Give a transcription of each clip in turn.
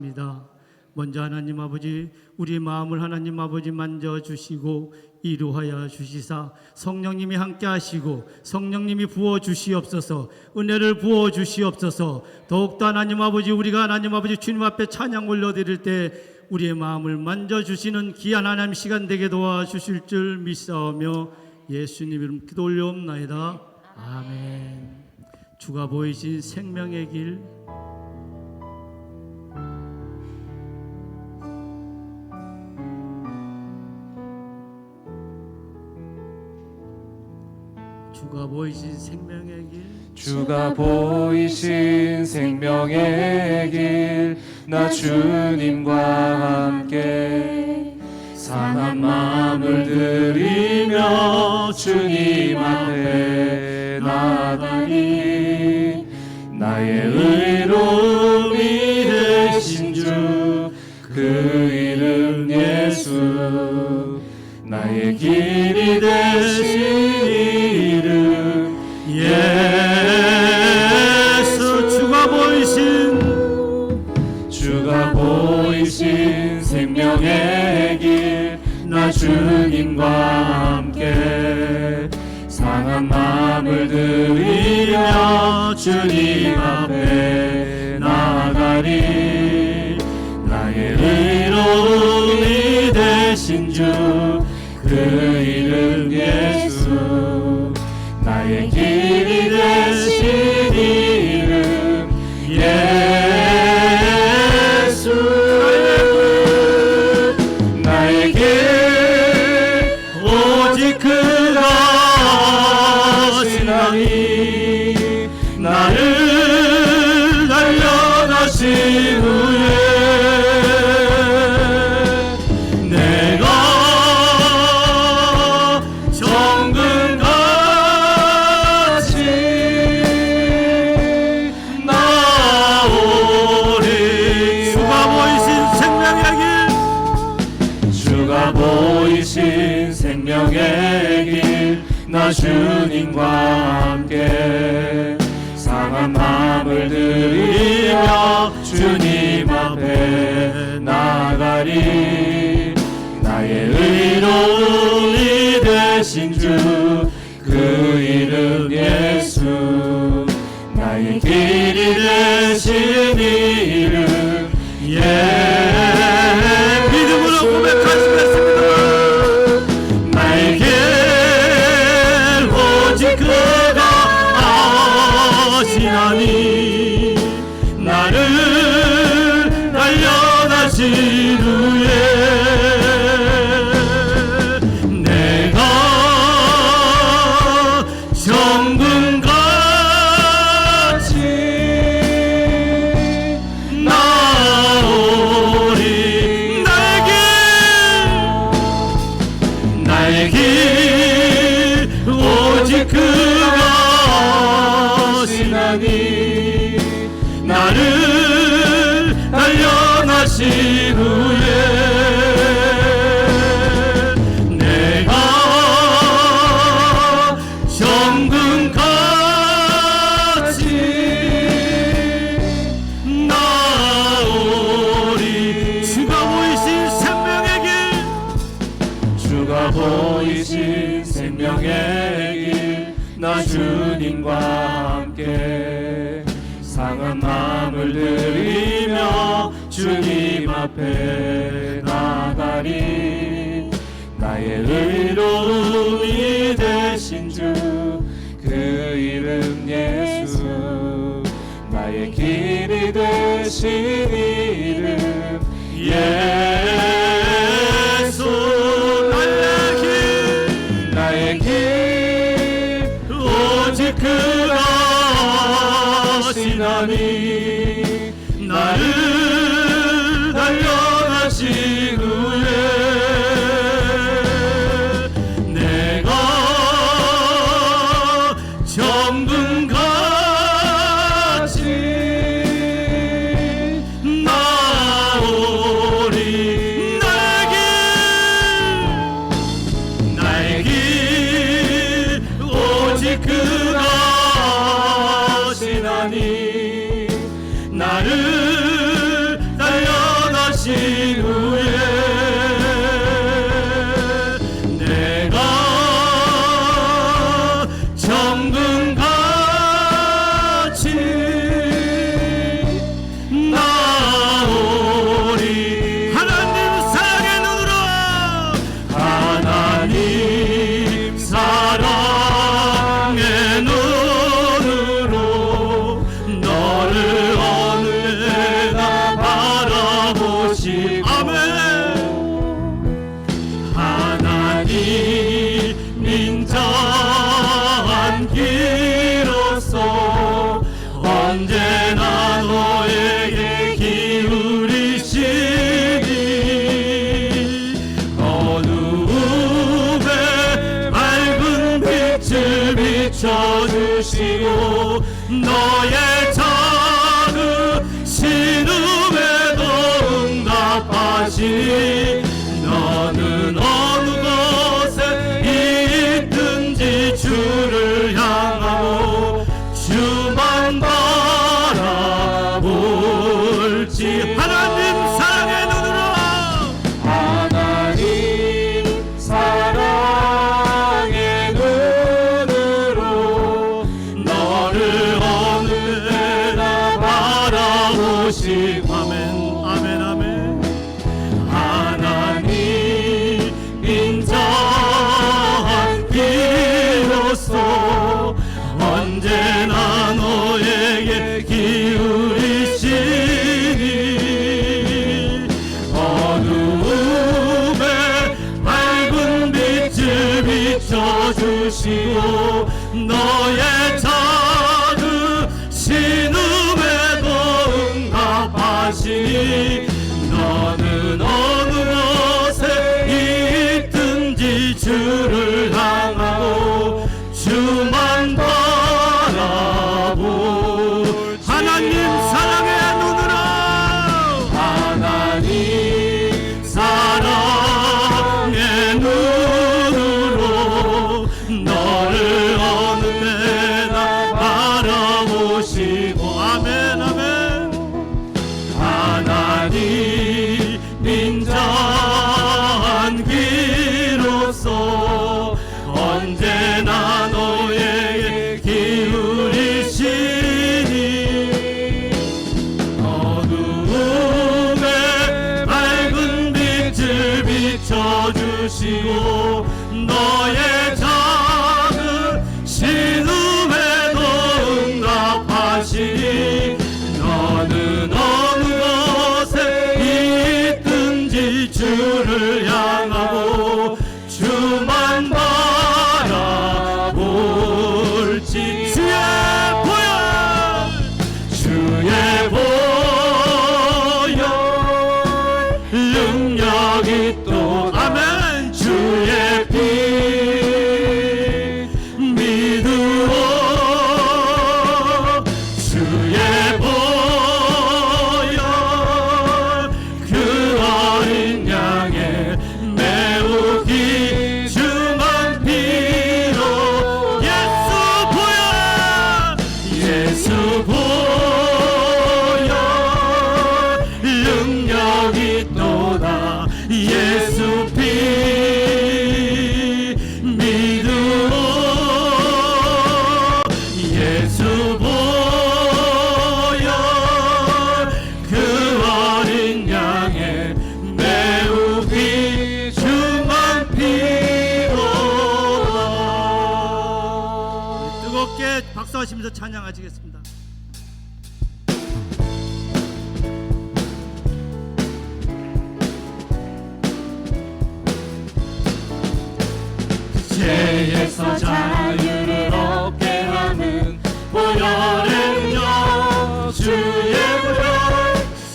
입니다. 먼저 하나님 아버지, 우리 마음을 하나님 아버지 만져주시고 이루하여 주시사 성령님이 함께 하시고 성령님이 부어주시옵소서, 은혜를 부어주시옵소서. 더욱더 하나님 아버지, 우리가 하나님 아버지 주님 앞에 찬양 올려드릴 때 우리의 마음을 만져주시는 귀한 하나님 시간 되게 도와주실 줄 믿사오며 예수님 이름 기도 올려옵나이다. 아멘. 주가 보이신 생명의 길, 주가 보이신 생명의 길, 주가 보이신 생명의 길, 나 주님과 함께 상한 마음을 들이며 주님 앞에 나가니, 나의 의로움이 되신 주 그 이름 예수, 나의 길이 되신 이름 예수. 주가 보이신 생명의 길, 나 주님과 함께 상한 마음을 들이며 주님 앞에 나가리, 나의 의로움이 되신 주 그 이름 예수, 나의 길이 되신 이름 예수. 나의 길 오직 그가 하시나니, 나를 달려가신 후에 생명의 길, 나 주님과 함께 상한 마음을 들이며 주님 앞에 나가리, 나의 의로움이 되신 주 그 이름 예수, 나의 길이 되신 이름 믿음으로 고백하시겠습니다. 나의 길 오직 그가 하시나니, 나를 달려가신 후에 내가 정금같이 나오리. 나의 길 오직 그가 하시나니, 나를 달려가신 후에 내가 정금같이 나오리. 주가 보이신 생명의 길, 주가 보이신 생명의 길, 나 주님과 함께 상한 마음을 들이며 주님 앞에 나가리, 나의 의로움이 되신 주 그 이름 예수, 나의 길이 되신 이름 예수. 나의 길 오직 그가 하시나니, 나를 달려가신 후에 내가 정금같이 나오리. 떠나신 후에 내가 정금같이 나오리. 하나님 사랑의 눈으로 하나님 사랑의 눈으로 너를 어느 때나 바라보시고 아멘. 하나님 인자한 기로서 언제나 너에게 기울이시니 어두움에 밝은 빛을 비춰주시고 너의 작은 신음에도 응답하시니 너는 어느 곳에 있든지 주를 향하고 주만 바라볼지. 하나님 사랑의 눈으로 하나님 사랑의 눈으로 너를 어느 때나 바라보시고 아멘 아멘 아멘. 하나님 인자한 비로소 언제나 너에게 기울이시니 어두움에 밝은 빛을 비춰주시고 너의 작은 신음에도 응답하시니 너는 어느 곳에 있든지 주를 향하고 주만 바라볼. 하나님 사랑의 눈으로 하나님 사랑의 눈으로 너를 어느 때나 바라보시고 아멘 아멘. 하나님 인자한 기로서 언제나 너에게 기울이시니 어두움에 밝은 빛을 비춰주시고 너의 작은 신음에도 응답하시니 너는 어느 곳에 있든지 주를 향하고 주만 바라볼지. 주의 보혈 주의 보혈 능력이 또 아멘. 주의 피 믿으오 주의 보혈 그 어린 양의 매우 귀중한 피로 예수 보혈 예수 보혈 능력이 또다. 예수 피 믿으오 예수 보혈 그 어린 양의 매우 귀중한 피로다. 뜨겁게 박수하시면서 찬양하시겠습니다. 죄에서 자유를 얻게 하는 보혈의 능력 주의 보혈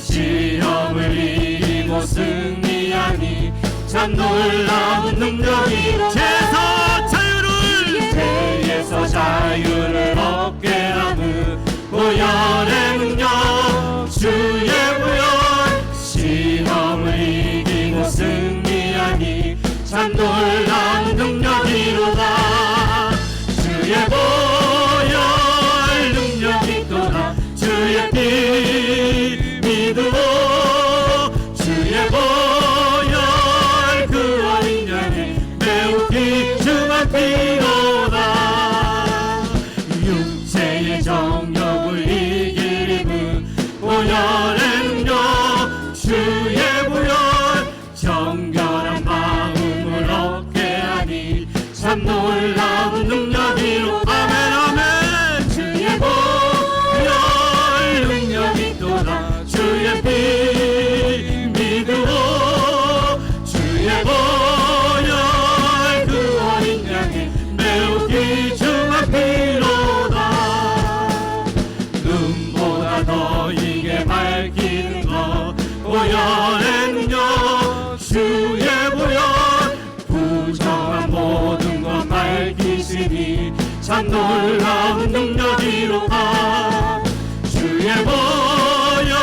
시험을 이기고 승리하니 참 놀라운 능력이로다. 죄에서 자유를 죄에서 자유를 얻게 하는 보혈의 능력 주의 보혈 시험을 이기고 승리하니 참 놀라운 능력이로다. 주의 보혈 능력이 또다. 주의 피 믿으오 주의 보혈의 능력 주의 보혈 부정한 모든 것 밝히시니 참 놀라운 능력이로다 주의 보혈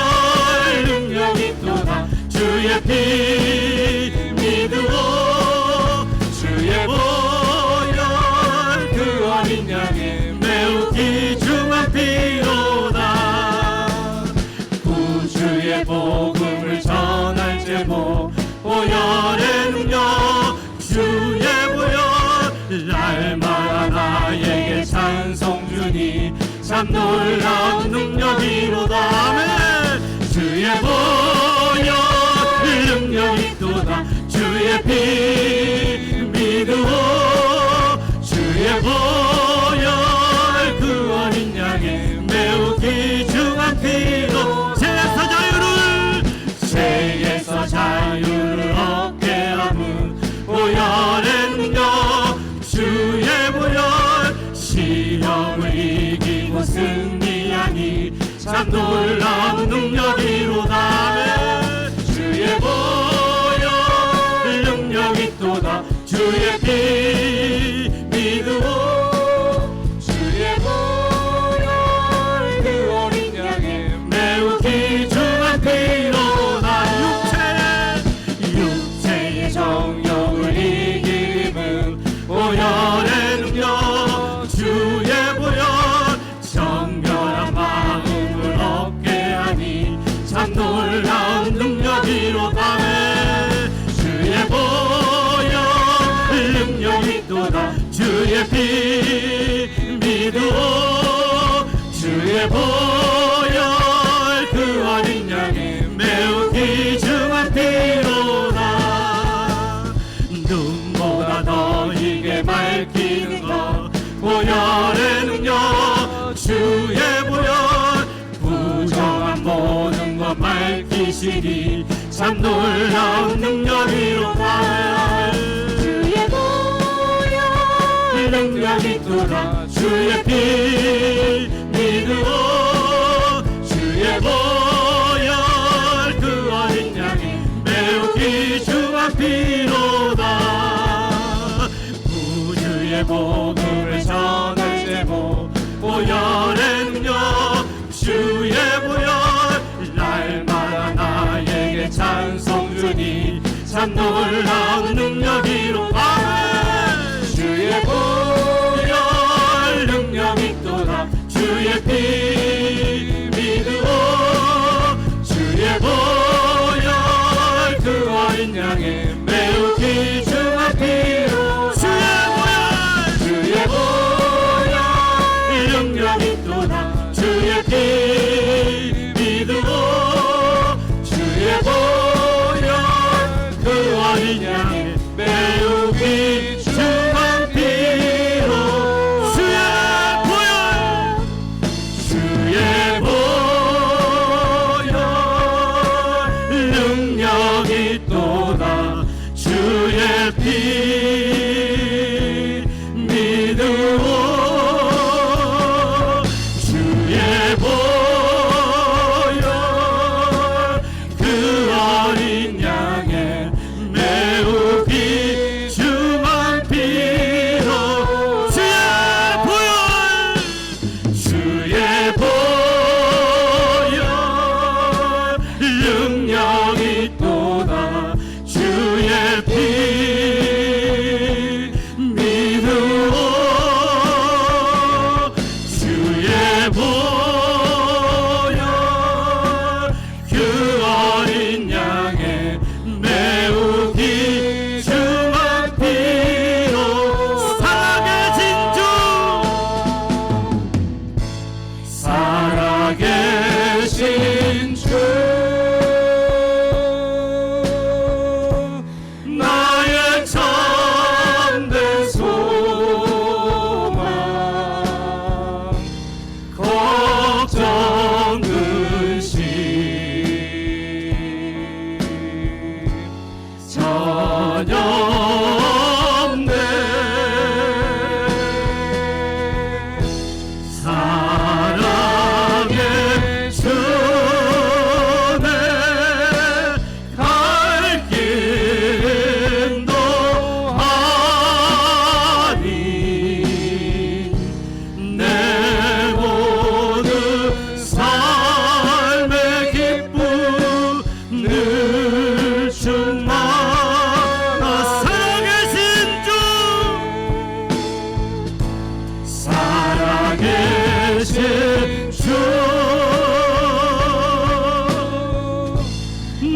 능력이 또다 주의 피 믿으오 주의 보혈 그 어린 양의 매우 귀중한 피로다 구주의 복음을 전할 제목 보혈의 능력 주의 보혈 날마다 나에게 찬송 주니 참 놀라운 능력이로다 아멘 주의 보혈 능력이 또다 주의 피 믿으오 주의 보혈 그 어린 양의 매우 귀중한 피로 죄에서 자유를 얻게 함은 보혈의 능력 주의 보혈 시험을 이기고 승리하니 참 놀라운 능력이로다 주의 보혈 능력이 또다 주의 피 믿으오 주의 보혈 그 어린 양의 매우 귀중한 피로다 육체의 정욕을 이기는 보혈의 능력 주의 보혈 정결한 마음을 얻게 하니 참 놀라운 능력이로다 주의 보혈 능력이 또다 주의 피 믿으오 주의 보혈 그 어린 양의 매우 귀중한 피로다 눈보다 더 이게 밝히는 것 보혈의 능력 주의 보혈 부정한 모든 것 밝히시니 참 놀라운 능력이로다 주의 보혈 능력이 또다 주의 피 믿으오 주의 보혈 그 어린 양이 매우 귀중한 피로다 구주의 복음을 전할 제목 보혈의 능력 주의 보혈 날마다 나에게 찬송 주니 참 놀라운 능력이로다 주의 보혈 능력이 또다 주의 피 믿으오 주의 보혈 그 어린 양의 매우 귀중한 피로 주의 보혈 능력이 또다 주의 피 믿으오 주의 보혈 그 어린 양의 매우 귀중한 피로 주의 보혈 능력이 또다 주의 피 믿으오 주의 보혈 그 어린 양의 매우 귀중한 피로 주의 보혈 능력이 또다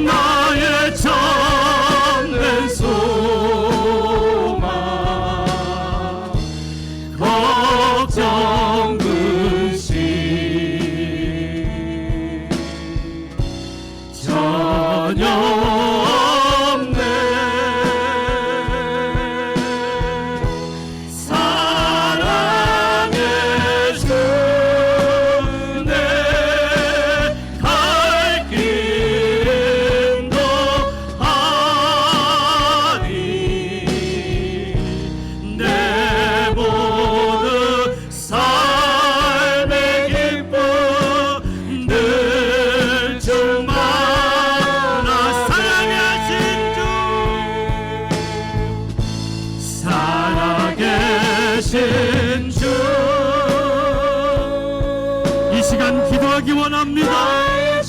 나의 참된 소망 걱정 근심 전혀 없네. 사랑해 주 내 갈 길 인도하니 내 모든 삶의 기쁨 늘 충만하. 살아계신 주 살아계신 주 이 시간 기도하기 원합니다.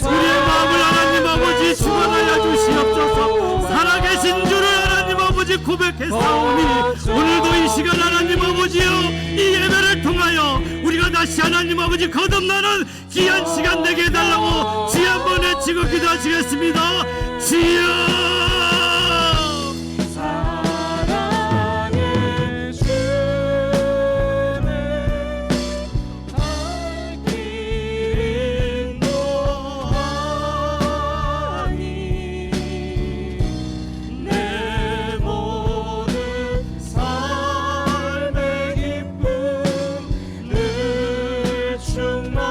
우리의 마음을 하나님 아버지 주관하여 주시옵소서. 살아계신 주를 하나님 아버지 고백했사오니 오늘도 이 시간 하나님 아버지여 이 예배를 통하여 우리가 다시 하나님 아버지 거듭나는 귀한 시간 되게 해달라고 주여 한번 외치고 기도하시겠습니다. 주여 사랑의 주님 갈 길 인도하니 내 모든 삶의 기쁨 늘 충만하네.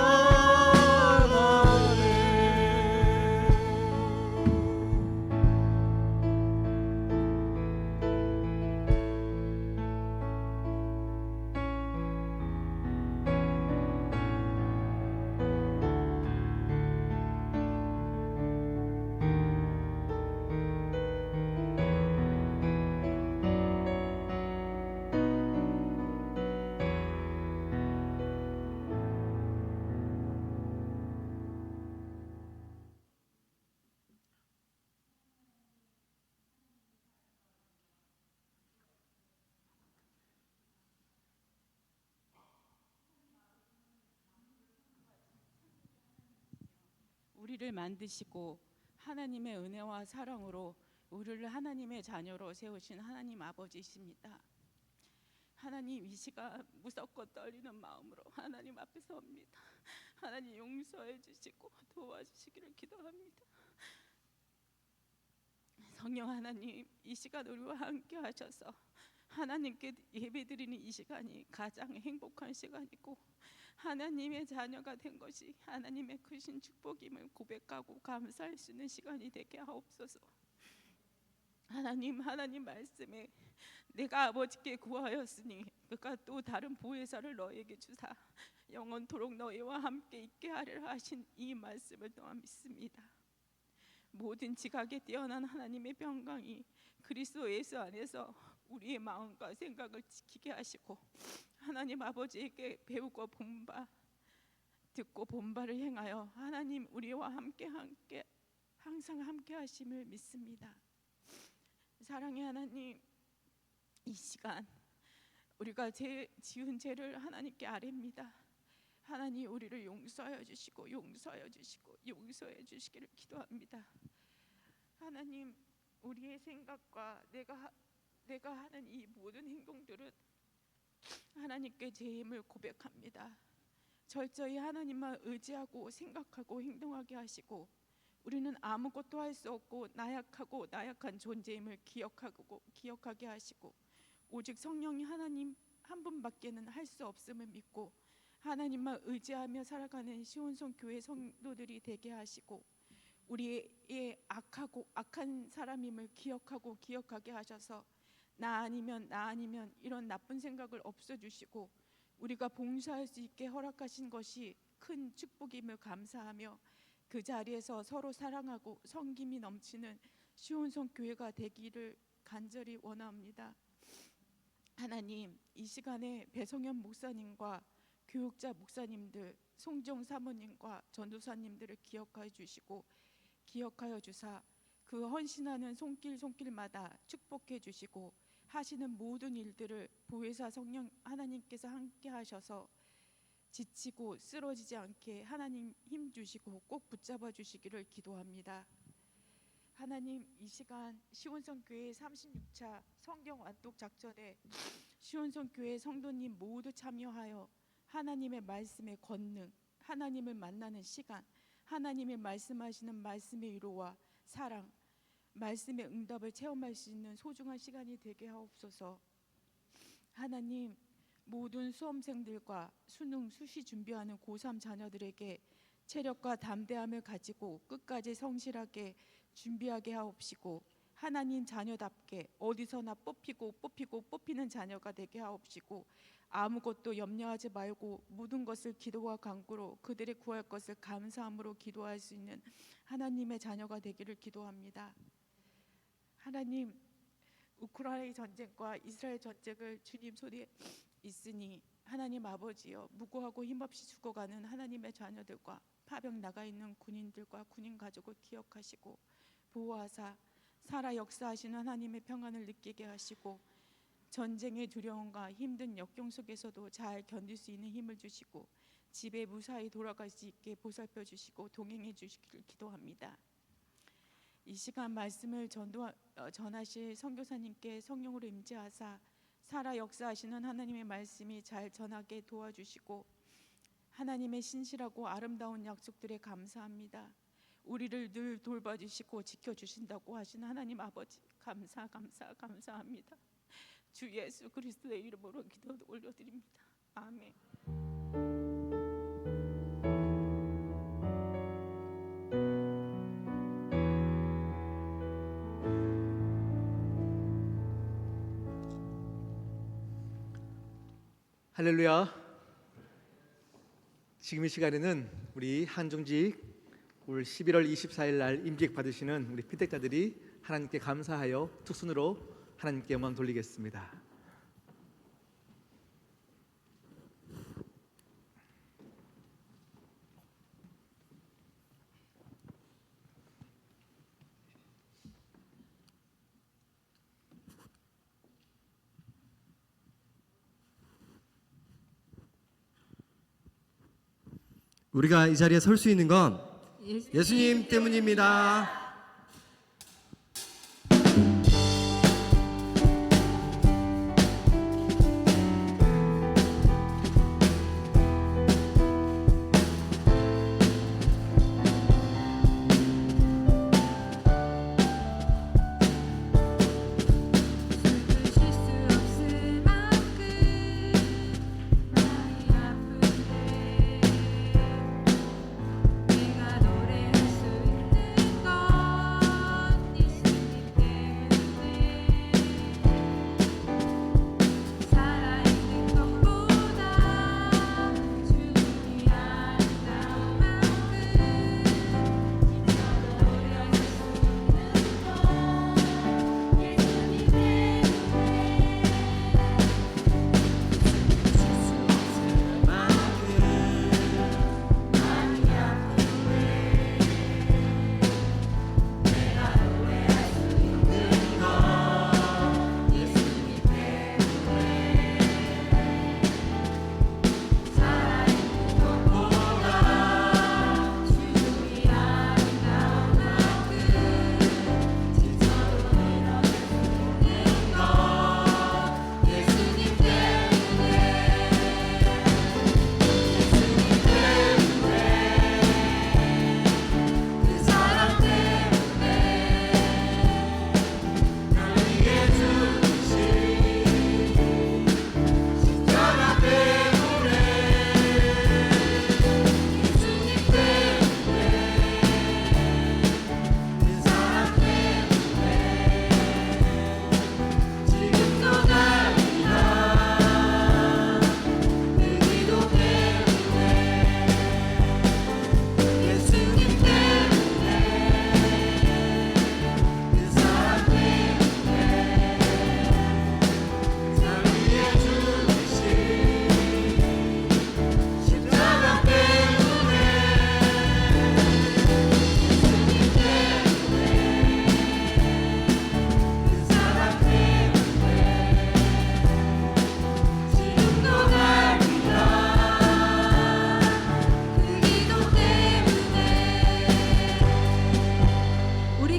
우리를 만드시고 하나님의 은혜와 사랑으로 우리를 하나님의 자녀로 세우신 하나님 아버지이십니다. 하나님, 이 시간 무섭고 떨리는 마음으로 하나님 앞에 섭니다. 하나님 용서해 주시고 도와주시기를 기도합니다. 성령 하나님, 이 시간 우리와 함께 하셔서 하나님께 예배드리는 이 시간이 가장 행복한 시간이고 하나님의 자녀가 된 것이 하나님의 크신 축복임을 고백하고 감사할 수 있는 시간이 되게 하옵소서. 하나님 말씀에 내가 아버지께 구하였으니 그가 또 다른 보혜사를 너에게 주사 영원토록 너희와 함께 있게 하리라 하신 이 말씀을 또한 믿습니다. 모든 지각에 뛰어난 하나님의 평강이 그리스도 예수 안에서 우리의 마음과 생각을 지키게 하시고 하나님 아버지에게 배우고 본바 듣고 본바를 행하여 하나님 우리와 함께 항상 함께 하심을 믿습니다. 사랑의 하나님, 이 시간 우리가 지은 죄를 하나님께 아뢰입니다. 하나님, 우리를 용서하여 주시고 용서해 주시기를 기도합니다. 하나님, 우리의 생각과 내가 하는 이 모든 행동들은 하나님께 죄임을 고백합니다. 철저히 하나님만 의지하고 생각하고 행동하게 하시고 우리는 아무것도 할 수 없고 나약한 존재임을 기억하게 하시고 오직 성령이 하나님 한 분밖에는 할 수 없음을 믿고 하나님만 의지하며 살아가는 시온성 교회 성도들이 되게 하시고 우리의 악한 사람임을 기억하게 하셔서 나 아니면 이런 나쁜 생각을 없애주시고 우리가 봉사할 수 있게 허락하신 것이 큰 축복임을 감사하며 그 자리에서 서로 사랑하고 섬김이 넘치는 시온성 교회가 되기를 간절히 원합니다. 하나님, 이 시간에 배성현 목사님과 교육자 목사님들, 송정 사모님과 전도사님들을 기억하여 주시고 기억하여 주사 그 헌신하는 손길마다 축복해 주시고 하시는 모든 일들을 보혜사 성령 하나님께서 함께 하셔서 지치고 쓰러지지 않게 하나님 힘 주시고 꼭 붙잡아 주시기를 기도합니다. 하나님, 이 시간 시온성 교회 36차 성경 완독 작전에 시온성 교회 성도님 모두 참여하여 하나님의 말씀의 권능, 하나님을 만나는 시간, 하나님의 말씀하시는 말씀의 위로와 사랑, 말씀의 응답을 체험할 수 있는 소중한 시간이 되게 하옵소서. 하나님, 모든 수험생들과 수능, 수시 준비하는 고3 자녀들에게 체력과 담대함을 가지고 끝까지 성실하게 준비하게 하옵시고, 하나님 자녀답게 어디서나 뽑히는 자녀가 되게 하옵시고, 아무것도 염려하지 말고 모든 것을 기도와 간구로 그들의 구할 것을 감사함으로 기도할 수 있는 하나님의 자녀가 되기를 기도합니다. 하나님, 우크라이나 전쟁과 이스라엘 전쟁을 주님 손에 있으니 하나님 아버지여, 무고하고 힘없이 죽어가는 하나님의 자녀들과 파병 나가 있는 군인들과 군인 가족을 기억하시고 보호하사 살아 역사하시는 하나님의 평안을 느끼게 하시고, 전쟁의 두려움과 힘든 역경 속에서도 잘 견딜 수 있는 힘을 주시고, 집에 무사히 돌아갈 수 있게 보살펴 주시고 동행해 주시기를 기도합니다. 이 시간 말씀을 전하실 선교사님께 성령으로 임재하사 살아 역사하시는 하나님의 말씀이 잘 전하게 도와주시고, 하나님의 신실하고 아름다운 약속들에 감사합니다. 우리를 늘 돌봐주시고 지켜주신다고 하시는 하나님 아버지, 감사합니다. 주 예수 그리스도의 이름으로 기도 올려드립니다. 아멘. 할렐루야. 지금 이 시간에는 우리 한정직 올 11월 24일 날 임직 받으시는 우리 피택자들이 하나님께 감사하여 특순으로 하나님께 영광 돌리겠습니다. 우리가 이 자리에 설 수 있는 건 예수님 때문입니다. 내가 노래할 수 있는 건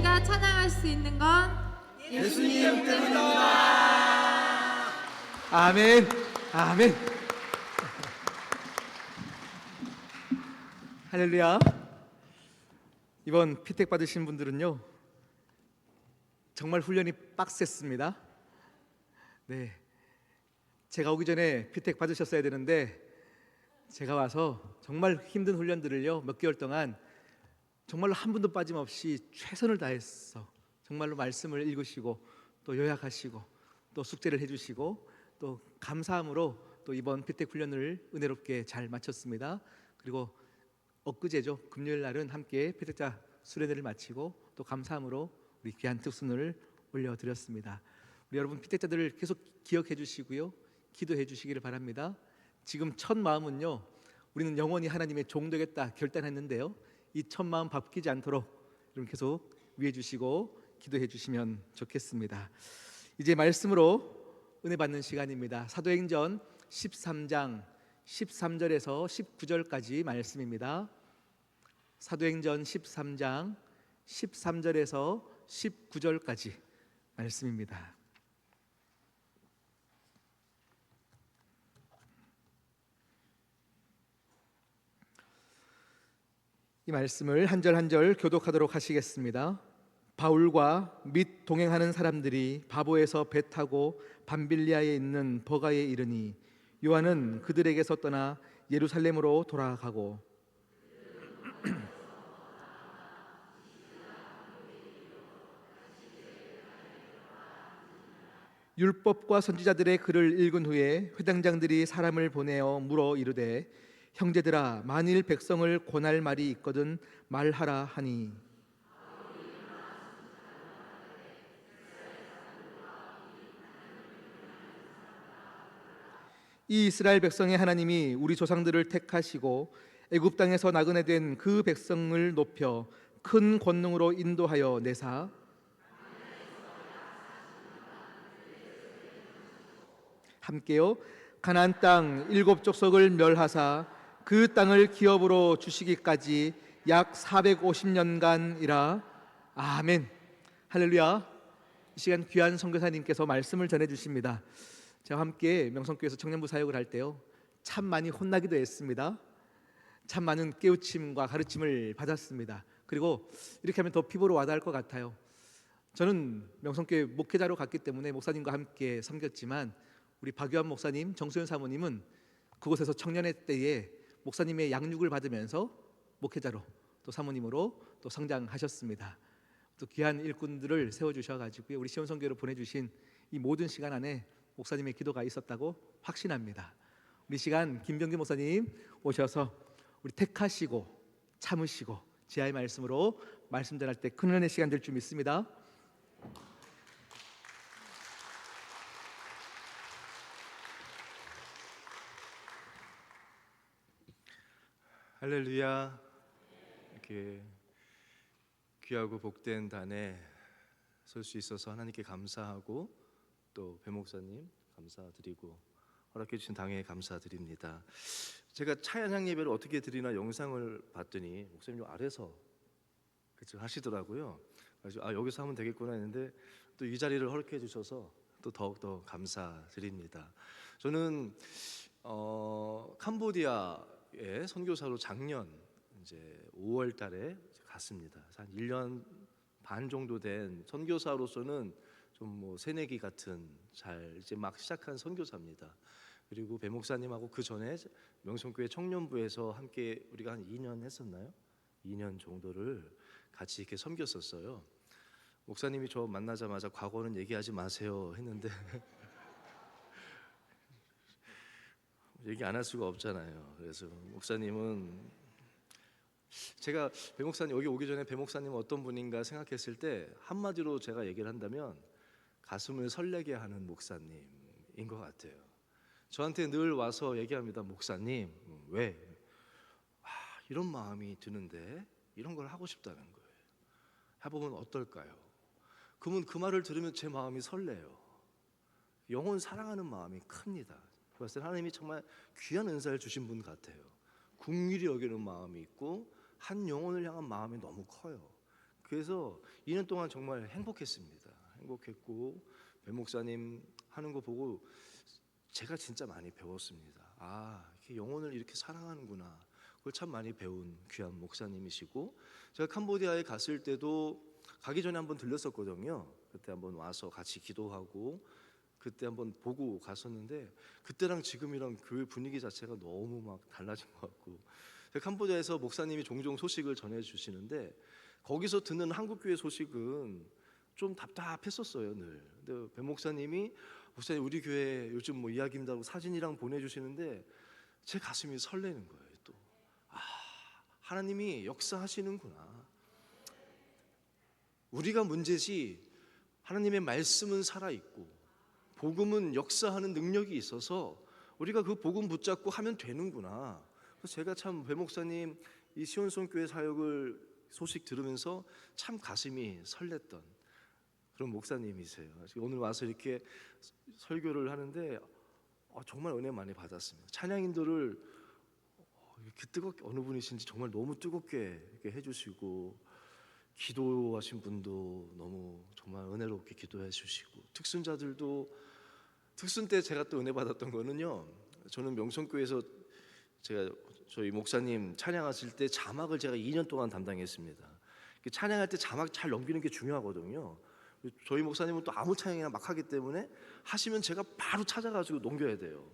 우리가 찬양할 수 있는 건 예수님 때문입니다. 아멘. 아멘. 할렐루야. 이번 피택 받으신 분들은요, 정말 훈련이 빡셌습니다. 네, 제가 오기 전에 피택 받으셨어야 되는데 제가 와서 정말 힘든 훈련들을요 몇 개월 동안 정말로 한 분도 빠짐없이 최선을 다했어. 정말로 말씀을 읽으시고 또 요약하시고 또 숙제를 해주시고 또 감사함으로 또 이번 피택 훈련을 은혜롭게 잘 마쳤습니다. 그리고 엊그제죠, 금요일 날은 함께 피택자 수련회를 마치고 또 감사함으로 우리 귀한 특순을 올려드렸습니다. 우리 여러분 피택자들을 계속 기억해 주시고요, 기도해 주시기를 바랍니다. 지금 첫 마음은요, 우리는 영원히 하나님의 종 되겠다 결단했는데요, 이 첫 마음 바뀌지 않도록 여러분 계속 위해 주시고 기도해 주시면 좋겠습니다. 이제 말씀으로 은혜 받는 시간입니다. 사도행전 13장 13절에서 19절까지 말씀입니다. 사도행전 13장 13절에서 19절까지 말씀입니다. 이 말씀을 한 절 한 절 교독하도록 하시겠습니다. 바울과 및 동행하는 사람들이 바보에서 배 타고 밤빌리아에 있는 버가에 이르니 요한은 그들에게서 떠나 예루살렘으로 돌아가고 율법과 선지자들의 글을 읽은 후에 회당장들이 사람을 보내어 물어 이르되 형제들아, 만일 백성을 권할 말이 있거든 말하라 하니 이 이스라엘 백성의 하나님이 우리 조상들을 택하시고 애굽 땅에서 나그네 된 그 백성을 높여 큰 권능으로 인도하여 내사 함께요 가나안 땅 7 족속을 멸하사 그 땅을 기업으로 주시기까지 약 450년간이라. 아멘. 할렐루야. 이 시간 귀한 선교사님께서 말씀을 전해 주십니다. 제가 함께 명성교회에서 청년부 사역을 할 때요, 참 많이 혼나기도 했습니다. 참 많은 깨우침과 가르침을 받았습니다. 그리고 이렇게 하면 더 피부로 와닿을 것 같아요. 저는 명성교회 목회자로 갔기 때문에 목사님과 함께 섬겼지만 우리 박유한 목사님, 정수현 사모님은 그곳에서 청년회 때에 목사님의 양육을 받으면서 목회자로 또 사모님으로 또 성장하셨습니다. 또 귀한 일꾼들을 세워주셔가지고요, 우리 시온성교회로 보내주신 이 모든 시간 안에 목사님의 기도가 있었다고 확신합니다. 우리 시간 김병기 목사님 오셔서 우리 택하시고 참으시고 지하의 말씀으로 말씀 전할 때 큰 은혜의 시간 될 줄 믿습니다. 할렐루야. 이렇게 귀하고 복된 단에 설 수 있어서 하나님께 감사하고 또 배 목사님 감사드리고 허락해 주신 당에 감사드립니다. 제가 차연향 예배를 어떻게 드리나 영상을 봤더니 목사님 아래서 그쵸 하시더라고요. 그래서 여기서 하면 되겠구나 했는데 또 이 자리를 허락해 주셔서 또 더욱더 감사드립니다. 저는 캄보디아에 선교사로 작년 이제 5월 달에 갔습니다. 한 1년 반 정도 된 선교사로서는 좀 뭐 새내기 같은 잘 이제 막 시작한 선교사입니다. 그리고 배 목사님하고 그 전에 명성교회 청년부에서 함께 우리가 한 2년 했었나요? 2년 정도를 같이 이렇게 섬겼었어요. 목사님이 저 만나자마자 과거는 얘기하지 마세요 했는데 얘기 안 할 수가 없잖아요. 그래서 목사님은 제가 배 목사님 여기 오기 전에 배 목사님은 어떤 분인가 생각했을 때 한마디로 제가 얘기를 한다면 가슴을 설레게 하는 목사님인 것 같아요. 저한테 늘 와서 얘기합니다. 목사님 왜 이런 마음이 드는데 이런 걸 하고 싶다는 거예요. 해보면 어떨까요? 그러면 그 말을 들으면 제 마음이 설레요. 영혼 사랑하는 마음이 큽니다. 그래서 하나님이 정말 귀한 은사를 주신 분 같아요. 긍휼히 여기는 마음이 있고 한 영혼을 향한 마음이 너무 커요. 그래서 2년 동안 정말 행복했습니다. 행복했고 배 목사님 하는 거 보고 제가 진짜 많이 배웠습니다. 이렇게 영혼을 이렇게 사랑하는구나. 그걸 참 많이 배운 귀한 목사님이시고, 제가 캄보디아에 갔을 때도 가기 전에 한번 들렸었거든요. 그때 한번 와서 같이 기도하고 그때 한번 보고 갔었는데, 그때랑 지금이랑 교회 분위기 자체가 너무 막 달라진 것 같고, 제가 캄보디아에서 목사님이 종종 소식을 전해주시는데 거기서 듣는 한국교회 소식은 좀 답답했었어요, 늘. 근데 배 목사님이 우리 교회 요즘 뭐 이야기입니다고 사진이랑 보내주시는데 제 가슴이 설레는 거예요. 또 하나님이 역사하시는구나. 우리가 문제지 하나님의 말씀은 살아있고 복음은 역사하는 능력이 있어서 우리가 그 복음 붙잡고 하면 되는구나. 그래서 제가 참 배 목사님 이 시온성교회 사역을 소식 들으면서 참 가슴이 설렜던 그런 목사님이세요. 오늘 와서 이렇게 설교를 하는데 정말 은혜 많이 받았습니다. 찬양인도를 이렇게 뜨겁게, 어느 분이신지 정말 너무 뜨겁게 이렇게 해주시고, 기도하신 분도 너무 정말 은혜롭게 기도해 주시고, 특순자들도, 특순 때 제가 또 은혜 받았던 거는요, 저는 명성교회에서 제가 저희 목사님 찬양하실 때 자막을 제가 2년 동안 담당했습니다. 찬양할 때 자막 잘 넘기는 게 중요하거든요. 저희 목사님은 또 아무 찬양이나 막 하기 때문에 하시면 제가 바로 찾아가지고 넘겨야 돼요.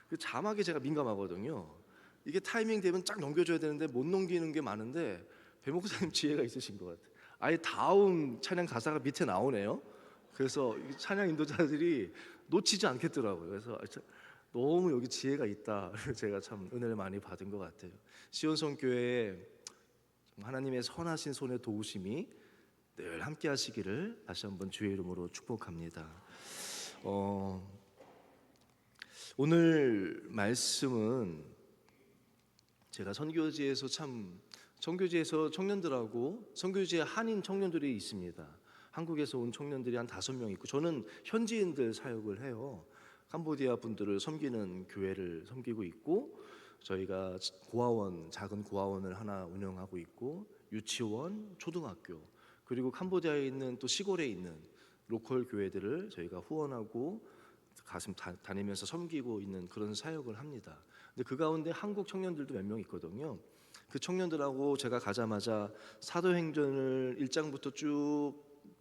그 자막에 제가 민감하거든요. 이게 타이밍 되면 쫙 넘겨줘야 되는데 못 넘기는 게 많은데 배 목사님 지혜가 있으신 것 같아요. 아예 다음 찬양 가사가 밑에 나오네요. 그래서 찬양 인도자들이 놓치지 않겠더라고요. 그래서 너무 여기 지혜가 있다. 제가 참 은혜를 많이 받은 것 같아요. 시온성교회에 하나님의 선하신 손의 도우심이 늘 함께 하시기를 다시 한번 주의 이름으로 축복합니다. 오늘 말씀은 제가 선교지에서 청년들하고 선교지에 한인 청년들이 있습니다. 한국에서 온 청년들이 한 5명 있고, 저는 현지인들 사역을 해요. 캄보디아 분들을 섬기는 교회를 섬기고 있고, 저희가 작은 고아원을 하나 운영하고 있고, 유치원, 초등학교, 그리고 캄보디아에 있는 또 시골에 있는 로컬 교회들을 저희가 후원하고 가슴 다니면서 섬기고 있는 그런 사역을 합니다. 근데 그 가운데 한국 청년들도 몇 명 있거든요. 그 청년들하고 제가 가자마자 사도행전을 1장부터 쭉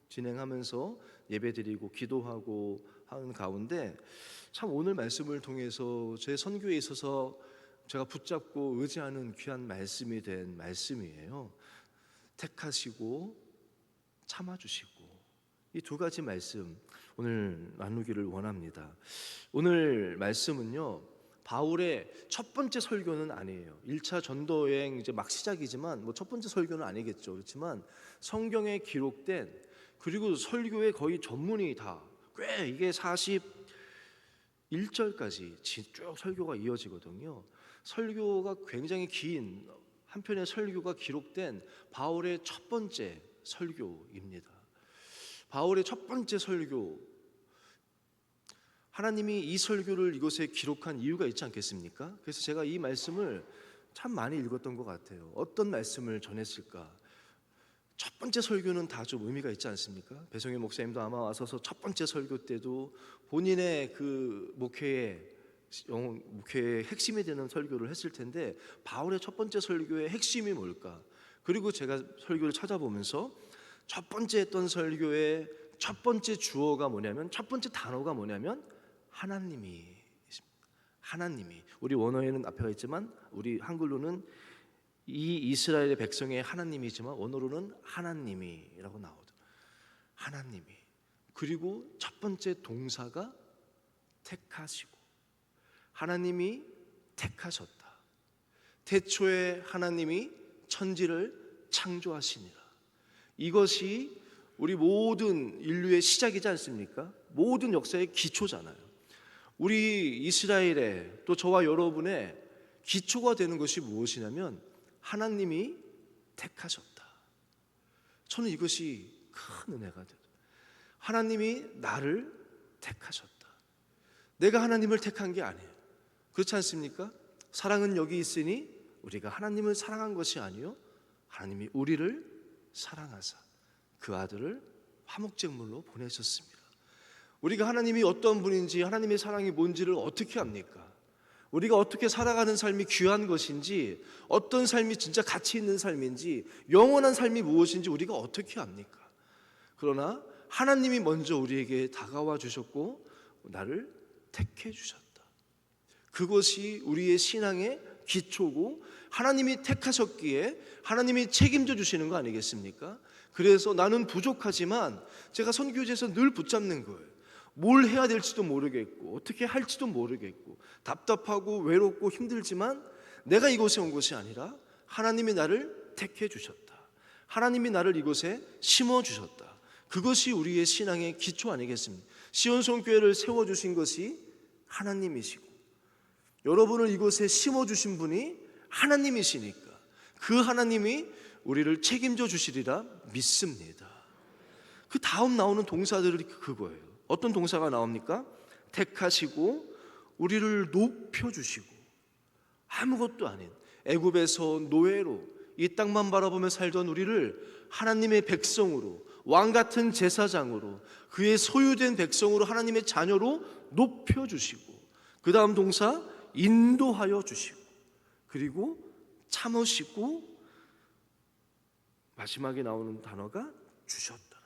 진행하면서 예배드리고 기도하고 하는 가운데, 참 오늘 말씀을 통해서 제 선교에 있어서 제가 붙잡고 의지하는 귀한 말씀이 된 말씀이에요. 택하시고 참아주시고, 이 두 가지 말씀 오늘 나누기를 원합니다. 오늘 말씀은요, 바울의 첫 번째 설교는 아니에요. 1차 전도 여행 이제 막 시작이지만 뭐 첫 번째 설교는 아니겠죠. 그렇지만 성경에 기록된, 그리고 설교의 거의 전문이 다 꽤, 이게 41절까지 쭉 설교가 이어지거든요. 설교가 굉장히 긴 한 편의 설교가 기록된 바울의 첫 번째 설교입니다. 바울의 첫 번째 설교, 하나님이 이 설교를 이곳에 기록한 이유가 있지 않겠습니까? 그래서 제가 이 말씀을 참 많이 읽었던 것 같아요. 어떤 말씀을 전했을까? 첫 번째 설교는 다 좀 의미가 있지 않습니까? 배성희 목사님도 아마 와서서 첫 번째 설교 때도 본인의 그 목회의 핵심이 되는 설교를 했을 텐데, 바울의 첫 번째 설교의 핵심이 뭘까? 그리고 제가 설교를 찾아보면서 첫 번째 했던 설교의 첫 번째 주어가 뭐냐면, 첫 번째 단어가 뭐냐면 하나님이 있습니다. 하나님이, 우리 원어에는 앞에가 있지만 우리 한글로는 이 이스라엘의 백성의 하나님이지만 원어로는 하나님이라고 나오더라고요. 하나님이. 그리고 첫 번째 동사가 택하시고, 하나님이 택하셨다. 태초에 하나님이 천지를 창조하시니라. 이것이 우리 모든 인류의 시작이지 않습니까? 모든 역사의 기초잖아요. 우리 이스라엘의, 또 저와 여러분의 기초가 되는 것이 무엇이냐면 하나님이 택하셨다. 저는 이것이 큰 은혜가 돼요. 하나님이 나를 택하셨다. 내가 하나님을 택한 게 아니에요. 그렇지 않습니까? 사랑은 여기 있으니 우리가 하나님을 사랑한 것이 아니요, 하나님이 우리를 사랑하사 그 아들을 화목제물로 보내셨습니다. 우리가 하나님이 어떤 분인지, 하나님의 사랑이 뭔지를 어떻게 압니까? 우리가 어떻게 살아가는 삶이 귀한 것인지, 어떤 삶이 진짜 가치 있는 삶인지, 영원한 삶이 무엇인지 우리가 어떻게 압니까? 그러나 하나님이 먼저 우리에게 다가와 주셨고 나를 택해 주셨다. 그것이 우리의 신앙의 기초고, 하나님이 택하셨기에 하나님이 책임져 주시는 거 아니겠습니까? 그래서 나는 부족하지만 제가 선교제에서 늘 붙잡는 거예요. 뭘 해야 될지도 모르겠고 어떻게 할지도 모르겠고 답답하고 외롭고 힘들지만 내가 이곳에 온 것이 아니라 하나님이 나를 택해 주셨다. 하나님이 나를 이곳에 심어 주셨다. 그것이 우리의 신앙의 기초 아니겠습니까? 시온성교회를 세워주신 것이 하나님이시고 여러분을 이곳에 심어주신 분이 하나님이시니까 그 하나님이 우리를 책임져 주시리라 믿습니다. 그 다음 나오는 동사들이 그거예요. 어떤 동사가 나옵니까? 택하시고 우리를 높여주시고, 아무것도 아닌 애굽에서 노예로 이 땅만 바라보며 살던 우리를 하나님의 백성으로, 왕같은 제사장으로, 그의 소유된 백성으로, 하나님의 자녀로 높여주시고, 그 다음 동사 인도하여 주시고, 그리고 참으시고, 마지막에 나오는 단어가 주셨더라.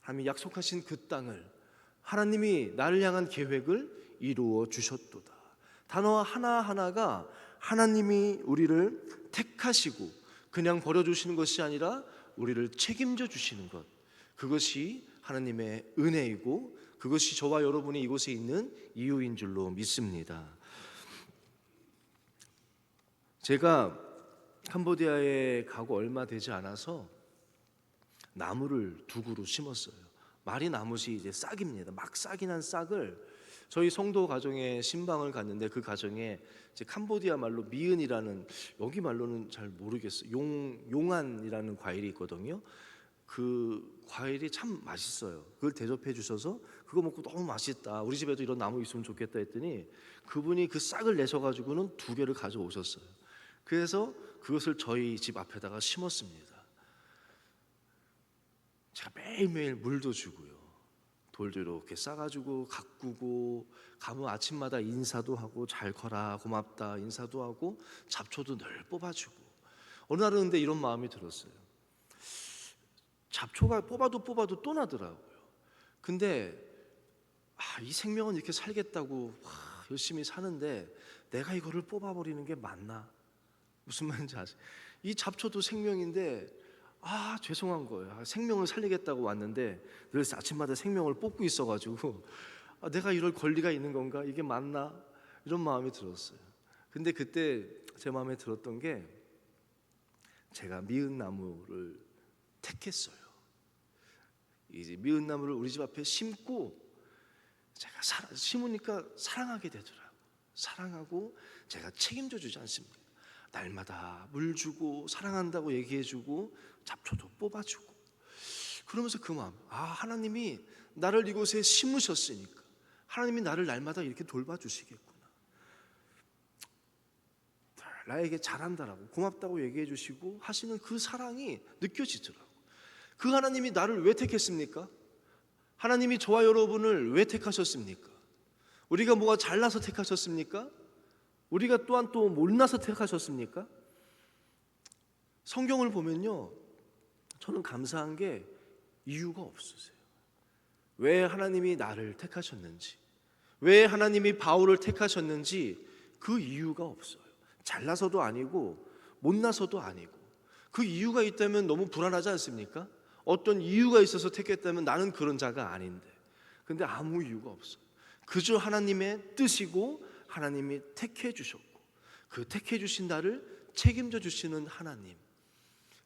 하나님이 약속하신 그 땅을, 하나님이 나를 향한 계획을 이루어 주셨도다. 단어 하나하나가 하나님이 우리를 택하시고 그냥 버려주시는 것이 아니라 우리를 책임져 주시는 것, 그것이 하나님의 은혜이고 그것이 저와 여러분이 이곳에 있는 이유인 줄로 믿습니다. 제가 캄보디아에 가고 얼마 되지 않아서 나무를 두 그루 심었어요. 말이 나무시 이제 싹입니다. 막 싹이 난 싹을 저희 성도 가정에 신방을 갔는데 그 가정에 이제 캄보디아 말로 미은이라는, 여기 말로는 잘 모르겠어요. 용안이라는 과일이 있거든요. 그 과일이 참 맛있어요. 그걸 대접해 주셔서 그거 먹고 너무 맛있다, 우리 집에도 이런 나무 있으면 좋겠다 했더니 그분이 그 싹을 내셔가지고는 두 개를 가져오셨어요. 그래서 그것을 저희 집 앞에다가 심었습니다. 제가 매일매일 물도 주고요, 돌도 이렇게 싸가지고 가꾸고, 가면 아침마다 인사도 하고 잘 커라 고맙다 인사도 하고 잡초도 늘 뽑아주고. 어느 날은 근데 이런 마음이 들었어요. 잡초가 뽑아도 또 나더라고요. 근데 이 생명은 이렇게 살겠다고 열심히 사는데 내가 이거를 뽑아버리는 게 맞나? 무슨 말인지 아세요? 이 잡초도 생명인데 죄송한 거예요. 생명을 살리겠다고 왔는데 늘 아침마다 생명을 뽑고 있어가지고 내가 이럴 권리가 있는 건가? 이게 맞나? 이런 마음이 들었어요. 근데 그때 제 마음에 들었던 게, 제가 미은 나무를 택했어요. 이제 미은 나무를 우리 집 앞에 심고, 제가 심으니까 사랑하게 되더라고요. 사랑하고 제가 책임져 주지 않습니다. 날마다 물 주고 사랑한다고 얘기해주고 잡초도 뽑아주고. 그러면서 그 마음, 하나님이 나를 이곳에 심으셨으니까 하나님이 나를 날마다 이렇게 돌봐주시겠구나, 나에게 잘한다라고 고맙다고 얘기해 주시고 하시는 그 사랑이 느껴지더라고요. 그 하나님이 나를 왜 택했습니까? 하나님이 저와 여러분을 왜 택하셨습니까? 우리가 뭐가 잘나서 택하셨습니까? 우리가 또한 또 못나서 택하셨습니까? 성경을 보면요, 저는 감사한 게 이유가 없으세요. 왜 하나님이 나를 택하셨는지, 왜 하나님이 바울을 택하셨는지 그 이유가 없어요. 잘나서도 아니고 못나서도 아니고. 그 이유가 있다면 너무 불안하지 않습니까? 어떤 이유가 있어서 택했다면 나는 그런 자가 아닌데. 근데 아무 이유가 없어요. 그저 하나님의 뜻이고 하나님이 택해 주셨고, 그 택해 주신 나를 책임져 주시는 하나님,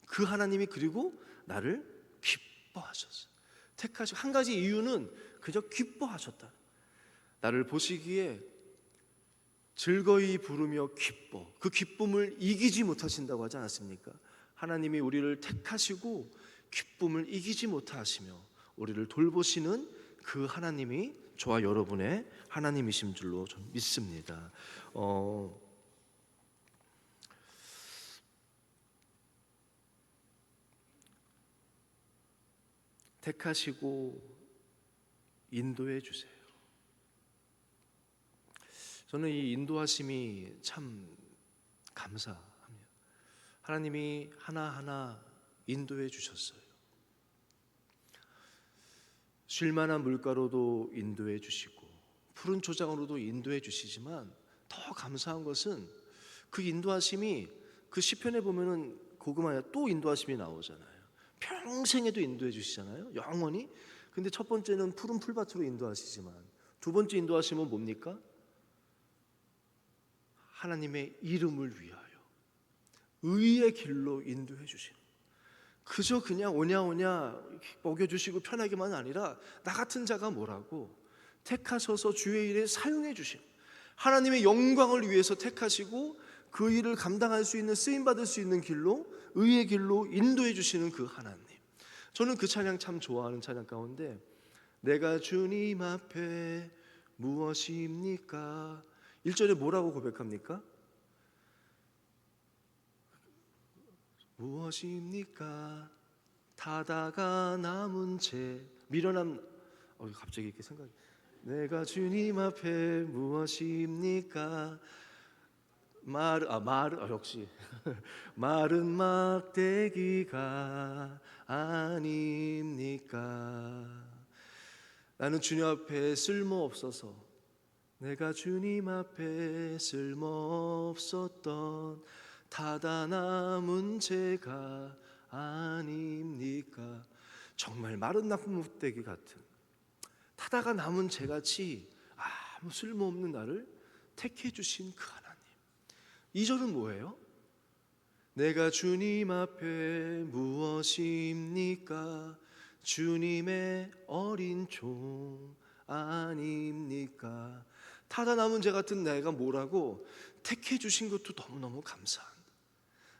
그 하나님이 그리고 나를 기뻐하셨어요. 택하시고, 한 가지 이유는 그저 기뻐하셨다. 나를 보시기에 즐거이 부르며 기뻐, 그 기쁨을 이기지 못하신다고 하지 않았습니까? 하나님이 우리를 택하시고 기쁨을 이기지 못하시며 우리를 돌보시는 그 하나님이 저와 여러분의 하나님이신 줄로 좀 믿습니다. 택하시고 인도해 주세요. 저는 이 인도하심이 참 감사합니다. 하나님이 하나하나 인도해 주셨어요. 쉴만한 물가로도 인도해 주시고 푸른 초장으로도 인도해 주시지만 더 감사한 것은 그 인도하심이 그 시편에 보면은 고구마에 또 인도하심이 나오잖아요. 평생에도 인도해 주시잖아요. 영원히. 근데 첫 번째는 푸른 풀밭으로 인도하시지만 두 번째 인도하심은 뭡니까? 하나님의 이름을 위하여 의의 길로 인도해 주시는, 그저 그냥 오냐 먹여주시고 편하게만 아니라 나 같은 자가 뭐라고 택하셔서 주의 일에 사용해 주신, 하나님의 영광을 위해서 택하시고 그 일을 감당할 수 있는, 쓰임받을 수 있는 길로, 의의 길로 인도해 주시는 그 하나님. 저는 그 찬양 참 좋아하는 찬양 가운데 내가 주님 앞에 무엇입니까? 1절에 뭐라고 고백합니까? 무엇입니까? 타다가 남은 채 미련함. 갑자기 이렇게 생각이. 내가 주님 앞에 무엇입니까? 역시 마른 막대기가 아닙니까? 나는 주님 앞에 쓸모없어서, 내가 주님 앞에 쓸모없었던 타다 남은 죄가 아닙니까? 정말 마른 막대기 같은, 타다가 남은 죄같이 아무 쓸모없는 나를 택해 주신 그 하나님. 2절은 뭐예요? 내가 주님 앞에 무엇입니까? 주님의 어린 종 아닙니까? 타다 남은 죄 같은 내가 뭐라고 택해 주신 것도 너무너무 감사한,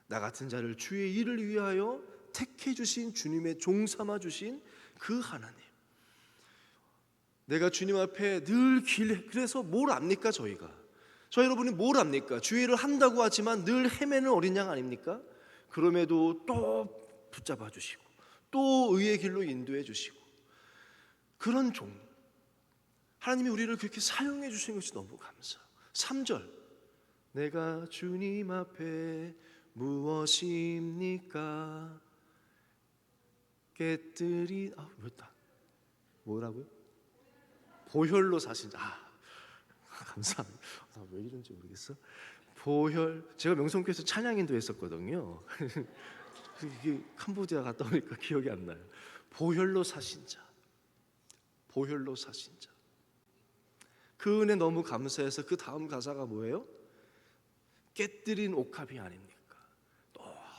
나 같은 자를 주의 일을 위하여 택해 주신, 주님의 종 삼아 주신 그 하나님. 내가 주님 앞에 늘 그래서 뭘 압니까? 저 여러분이 뭘 압니까? 주의 일을 한다고 하지만 늘 헤매는 어린 양 아닙니까? 그럼에도 또 붙잡아 주시고 또 의의 길로 인도해 주시고, 그런 종 하나님이 우리를 그렇게 사용해 주신 것이 너무 감사. 3절 내가 주님 앞에 무엇입니까? 깨뜨린 뭐라고요? 보혈로 사신 자. 감사합니다. 왜 이런지 모르겠어. 보혈. 제가 명성교회에서 찬양인도 했었거든요. 이게 캄보디아 갔다 오니까 기억이 안 나요. 보혈로 사신 자. 보혈로 사신 자. 그 은혜 너무 감사해서 그 다음 가사가 뭐예요? 깨뜨린 옥합이 아닙니까?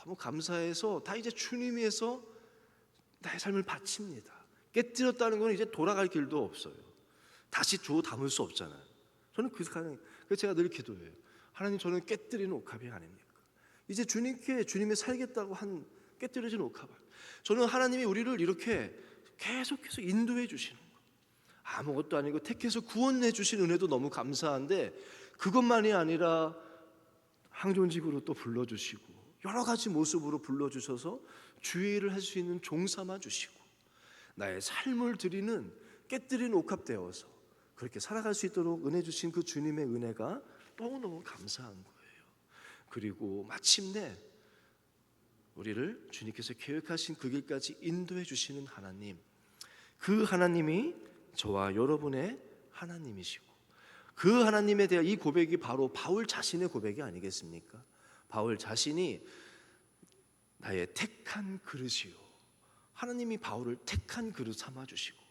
너무 감사해서 다 이제 주님 위해서 나의 삶을 바칩니다. 깨뜨렸다는 건 이제 돌아갈 길도 없어요. 다시 주워 담을 수 없잖아요. 저는 그래서 제가 늘 기도해요. 하나님, 저는 깨뜨린 옥합이 아닙니까? 이제 주님이 살겠다고 한 깨뜨려진 옥합. 저는 하나님이 우리를 이렇게 계속해서 인도해 주시는 거, 아무것도 아니고 택해서 구원해 주신 은혜도 너무 감사한데, 그것만이 아니라 항존직으로 또 불러주시고 여러 가지 모습으로 불러주셔서 주의 일을 할 수 있는 종 삼아 주시고, 나의 삶을 드리는 깨뜨린 옥합 되어서 그렇게 살아갈 수 있도록 은혜 주신 그 주님의 은혜가 너무너무 감사한 거예요. 그리고 마침내 우리를 주님께서 계획하신 그 길까지 인도해 주시는 하나님, 그 하나님이 저와 여러분의 하나님이시고, 그 하나님에 대한 이 고백이 바로 바울 자신의 고백이 아니겠습니까? 바울 자신이 나의 택한 그릇이요, 하나님이 바울을 택한 그릇 삼아주시고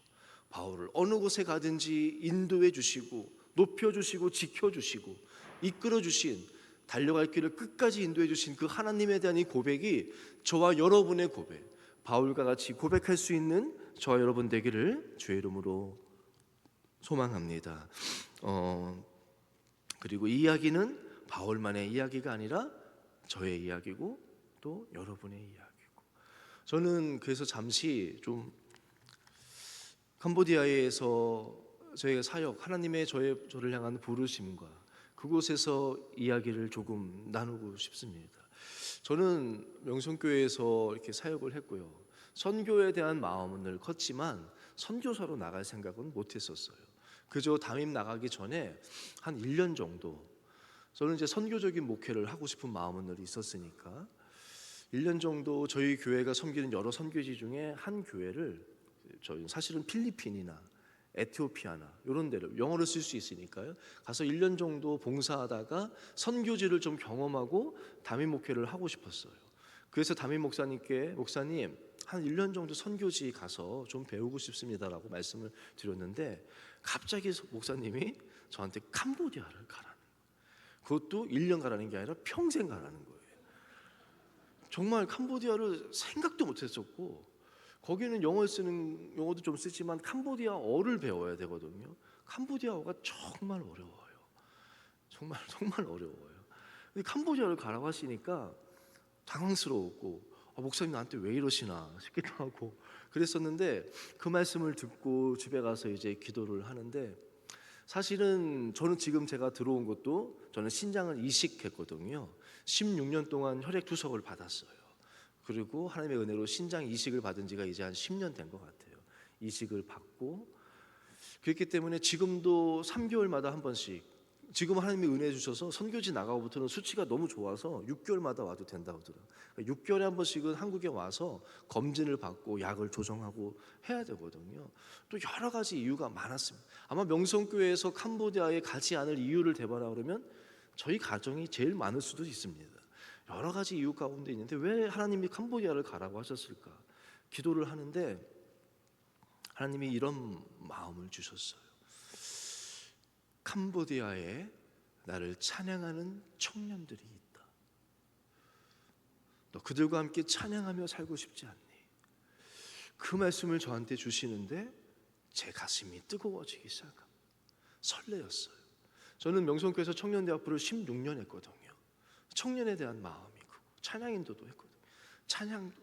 바울을 어느 곳에 가든지 인도해 주시고 높여주시고 지켜주시고 이끌어주신, 달려갈 길을 끝까지 인도해 주신 그 하나님에 대한 이 고백이 저와 여러분의 고백, 바울과 같이 고백할 수 있는 저와 여러분 되기를 주의 이름으로 소망합니다. 그리고 이 이야기는 바울만의 이야기가 아니라 저의 이야기고 또 여러분의 이야기고, 저는 그래서 잠시 좀 캄보디아에서 저희가 사역, 하나님의 저를 향한 부르심과 그곳에서 이야기를 조금 나누고 싶습니다. 저는 명성교회에서 이렇게 사역을 했고요. 선교에 대한 마음은 늘 컸지만 선교사로 나갈 생각은 못했었어요. 그저 담임 나가기 전에 한 1년 정도 저는 이제 선교적인 목회를 하고 싶은 마음은 늘 있었으니까 1년 정도 저희 교회가 섬기는 여러 선교지 중에 한 교회를 저희 사실은 필리핀이나 에티오피아나 이런 데를 영어를 쓸 수 있으니까요. 가서 1년 정도 봉사하다가 선교지를 좀 경험하고 담임 목회를 하고 싶었어요. 그래서 담임 목사님께 목사님 한 1년 정도 선교지 가서 좀 배우고 싶습니다라고 말씀을 드렸는데 갑자기 목사님이 저한테 캄보디아를 가라는 거예요. 그것도 1년 가라는 게 아니라 평생 가라는 거예요. 정말 캄보디아를 생각도 못했었고 거기는 영어도 좀 쓰지만 캄보디아어를 배워야 되거든요. 캄보디아어가 정말 어려워요. 정말 어려워요. 근데 캄보디아를 가라고 하시니까 당황스러웠고 목사님 나한테 왜 이러시나 싶기도 하고 그랬었는데 그 말씀을 듣고 집에 가서 이제 기도를 하는데 사실은 저는 지금 제가 들어온 것도 저는 신장을 이식했거든요. 16년 동안 혈액투석을 받았어요. 그리고 하나님의 은혜로 신장 이식을 받은 지가 이제 한 10년 된 것 같아요. 이식을 받고 그렇기 때문에 지금도 3개월마다 한 번씩 지금 하나님이 은혜 주셔서 선교지 나가고부터는 수치가 너무 좋아서 6개월마다 와도 된다고 하더라고요. 6개월에 한 번씩은 한국에 와서 검진을 받고 약을 조정하고 해야 되거든요. 또 여러 가지 이유가 많았습니다. 아마 명성교회에서 캄보디아에 가지 않을 이유를 대봐라 그러면 저희 가정이 제일 많을 수도 있습니다. 여러 가지 이유 가운데 있는데 왜 하나님이 캄보디아를 가라고 하셨을까? 기도를 하는데 하나님이 이런 마음을 주셨어요. 캄보디아에 나를 찬양하는 청년들이 있다. 너 그들과 함께 찬양하며 살고 싶지 않니? 그 말씀을 저한테 주시는데 제 가슴이 뜨거워지기 시작합니다. 설레었어요. 저는 명성교회에서 청년대학부를 16년 했거든요. 청년에 대한 마음이 크고 찬양 인도도 했거든요. 찬양도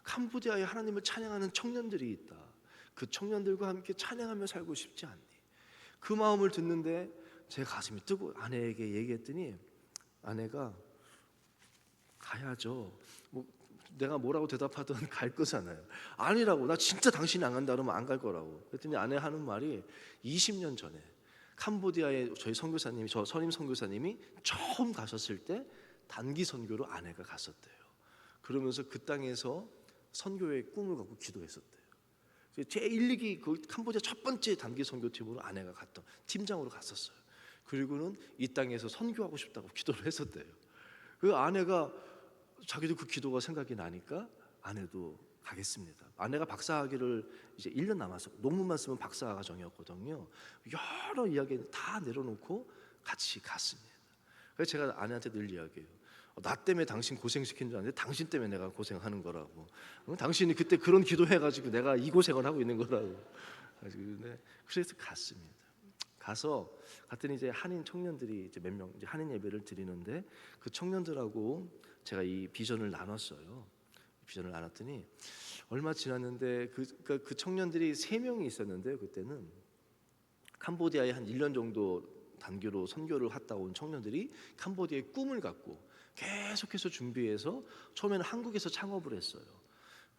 캄보디아에 하나님을 찬양하는 청년들이 있다. 그 청년들과 함께 찬양하며 살고 싶지 않니? 그 마음을 듣는데 제 가슴이 뜨고 아내에게 얘기했더니 아내가 가야죠. 내가 뭐라고 대답하든 갈 거잖아요. 아니라고 나 진짜 당신이 안 간다 그러면 안 갈 거라고. 그랬더니 아내 하는 말이 20년 전에 캄보디아에 저희 선교사님이 저 선임 선교사님이 처음 가셨을 때 단기 선교로 아내가 갔었대요. 그러면서 그 땅에서 선교의 꿈을 갖고 기도했었대요. 제 1, 2기 그 캄보디아 첫 번째 단기 선교팀으로 아내가 갔던 팀장으로 갔었어요. 그리고는 이 땅에서 선교하고 싶다고 기도를 했었대요. 그 아내가 자기도 그 기도가 생각이 나니까 아내도 가겠습니다. 아내가 박사학위를 이제 1년 남아서 논문만 쓰면 박사 과정이었거든요. 여러 이야기 다 내려놓고 같이 갔습니다. 그래서 제가 아내한테 늘 이야기해요. 나 때문에 당신 고생시킨 줄 아는데 당신 때문에 내가 고생하는 거라고. 당신이 그때 그런 기도해가지고 내가 이 고생을 하고 있는 거라고. 그래서 갔습니다. 갔더니 이제 한인 청년들이 이제 몇 명 이제 한인 예배를 드리는데 그 청년들하고 제가 이 비전을 나눴어요. 비전을 나눴더니 얼마 지났는데 그 청년들이 3명이 있었는데 그때는 캄보디아에 한 1년 정도 단기로 선교를 갔다 온 청년들이 캄보디아의 꿈을 갖고 계속해서 준비해서 처음에는 한국에서 창업을 했어요.